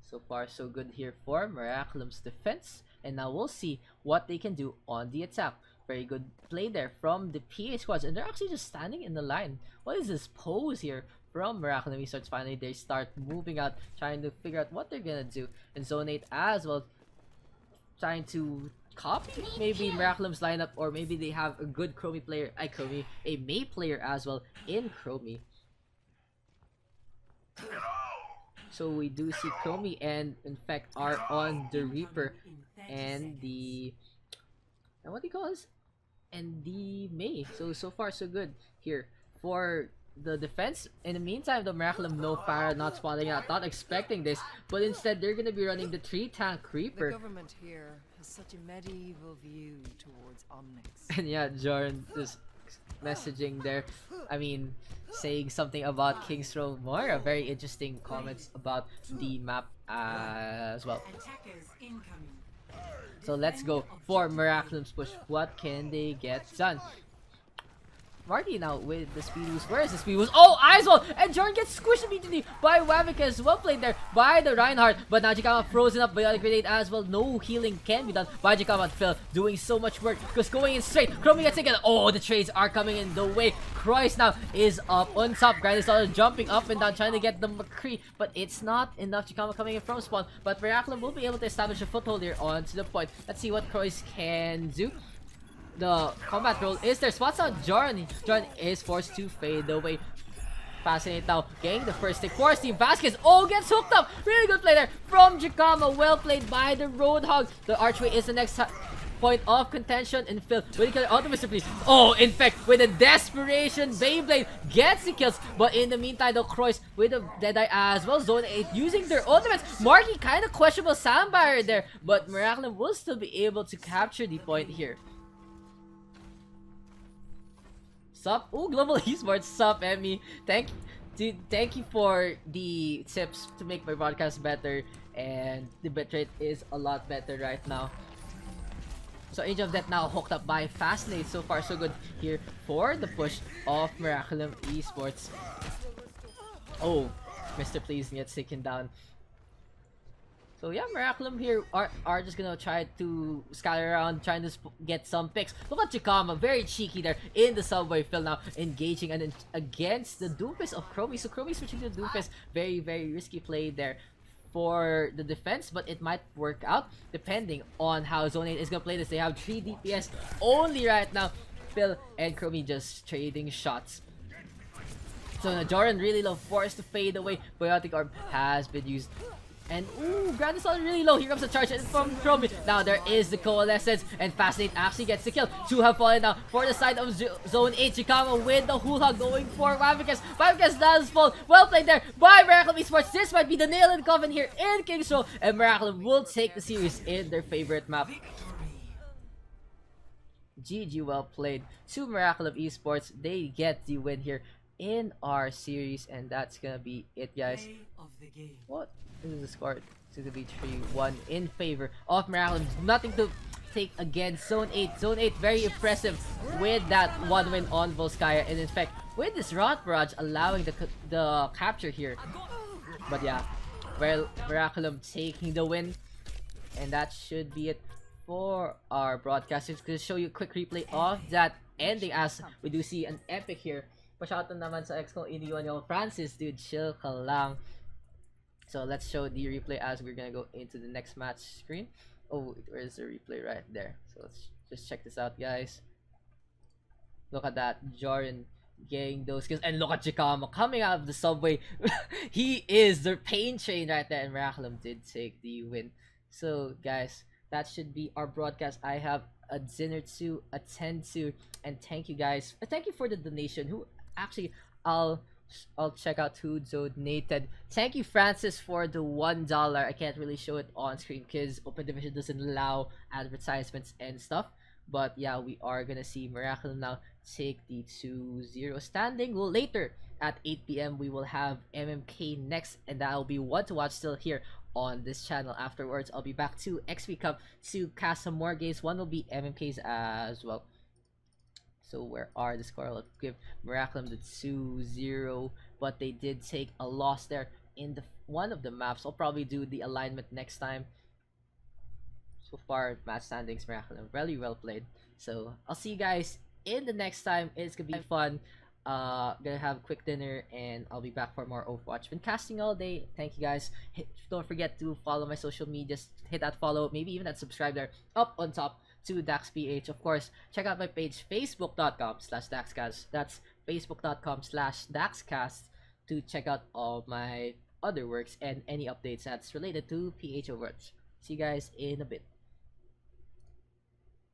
So far so good here for Miraculum's defense, and now we'll see what they can do on the attack. Very good play there from the PA squads, and they're actually just standing in the line. What is this pose here from Miraculum Esports? Finally they start moving out, trying to figure out what they're gonna do. And Zone 8 as well, trying to copy maybe Miraculum's lineup, or maybe they have a good Chromie player, a Mei player as well in Chromie. So we do see Chromie and in fact are on the Reaper and the what do you call this? And the Mei. So far so good here for the defense. In the meantime, the Miraculum no fire, not spotting out, not expecting this, but instead they're gonna be running the 3-tank Reaper. The government here has such a medieval view towards Omnics. And yeah, Jordan is messaging there. I mean, saying something about King's Row Moira. Very interesting comments about the map as well. Attackers incoming. So let's go for Miraculum's push. What can they get done? Marty now with the speed boost. Where is the speed boost? Oh, Eiswall! And Jordan gets squished immediately by Wavicus. Well played there by the Reinhardt. But now Jikama frozen up by the grenade as well. No healing can be done by Jikama. Phil doing so much work because going in straight. Chromie gets taken. Oh, the trades are coming in the way. Croix now is up on top. Grandison jumping up and down trying to get the McCree. But it's not enough. Jikama coming in from spawn. But Miraculum will be able to establish a foothold here on to the point. Let's see what Croix can do. The combat roll is there. Spots out Jordan. Jordan is forced to fade away. Fascinate now. Getting the first stick for Steve Vasquez. Oh, gets hooked up. Really good play there from Jikama. Well played by the Roadhog. The Archway is the next point of contention. And Phil with the ultimate please. Oh, Infect with a desperation. Beyblade gets the kills. But in the meantime, the Croix with the Deadeye as well. Zone 8 using their ultimates. Marky kind of questionable soundbarrier there. But Miraculum will still be able to capture the point here. Sup? Oh, Global Esports. Sup, Emmy. Thank you for the tips to make my broadcast better, and the bitrate is a lot better right now. So Age of Death now hooked up by Fascinate. So far so good here for the push of Miraculum Esports. Oh, Mr. Please gets taken down. So yeah, Miraculum here are just gonna try to scatter around, trying to get some picks. Look at Jikama, very cheeky there in the subway. Phil now engaging and against the Doofus of Chromie. So Chromie switching to Doofus. Very, very risky play there for the defense, but it might work out depending on how Zone 8 is gonna play this. They have 3 DPS only right now. Phil and Chromie just trading shots. So Jordan really low, forced to fade away. Biotic Orb has been used. And ooh, Grandison really low. Here comes the charge from Chromie. Now there is the Coalescence, and Fascinate actually gets the kill. 2 have fallen down for the side of Zone 8. Jikama with the Hula going for Wavicus. Wavicus does fall. Well played there by Miraculum Esports. This might be the nail in the coffin here in King's Row, and Miraculum will take the series in their favorite map. GG, well played to Miraculum Esports. They get the win here in our series, and that's gonna be it, guys. What? This is the score. It's gonna be 3-1 in favor of Miraculum. Nothing to take against Zone 8. Zone 8 very impressive with that 1 win on Volskaya, and in fact with this Rot Barrage allowing the capture here. But yeah, well, Miraculum taking the win, and that should be it for our broadcast. It's gonna show you a quick replay of that ending as we do see an epic here. Pa-shoutout naman sa ex ko, iniwan yung Francis, dude, chill ka lang. So let's show the replay as we're gonna go into the next match screen. Oh, where's the replay? Right there. So let's just check this out, guys. Look at that, Jordan getting those kills, and look at Jikama coming out of the subway. He is the pain train right there, and Miraculum did take the win. So guys, that should be our broadcast. I have a dinner to attend to, and thank you guys. Thank you for the donation. Who actually, I'll check out who donated. Thank you, Francis, for the $1. I can't really show it on screen because Open Division doesn't allow advertisements and stuff. But yeah, we are gonna see Miraculum now take the 2-0 standing. Well, later at 8 p.m. we will have MMK next, and that'll be one to watch still here on this channel. Afterwards, I'll be back to XP Cup to cast some more games. One will be MMK's as well. So where are the score? I'll give Miraculum the 2-0, but they did take a loss there in the one of the maps. I'll probably do the alignment next time. So far, match standings, Miraculum really well played. So I'll see you guys in the next time. It's gonna be fun. Gonna have a quick dinner, and I'll be back for more Overwatch. Been casting all day. Thank you guys. Don't forget to follow my social media. Just hit that follow, maybe even that subscribe there up on top to DaxPH. Of course, check out my page, facebook.com/DaxCast. That's facebook.com/DaxCast to check out all my other works and any updates that's related to PH Overwatch. See you guys in a bit.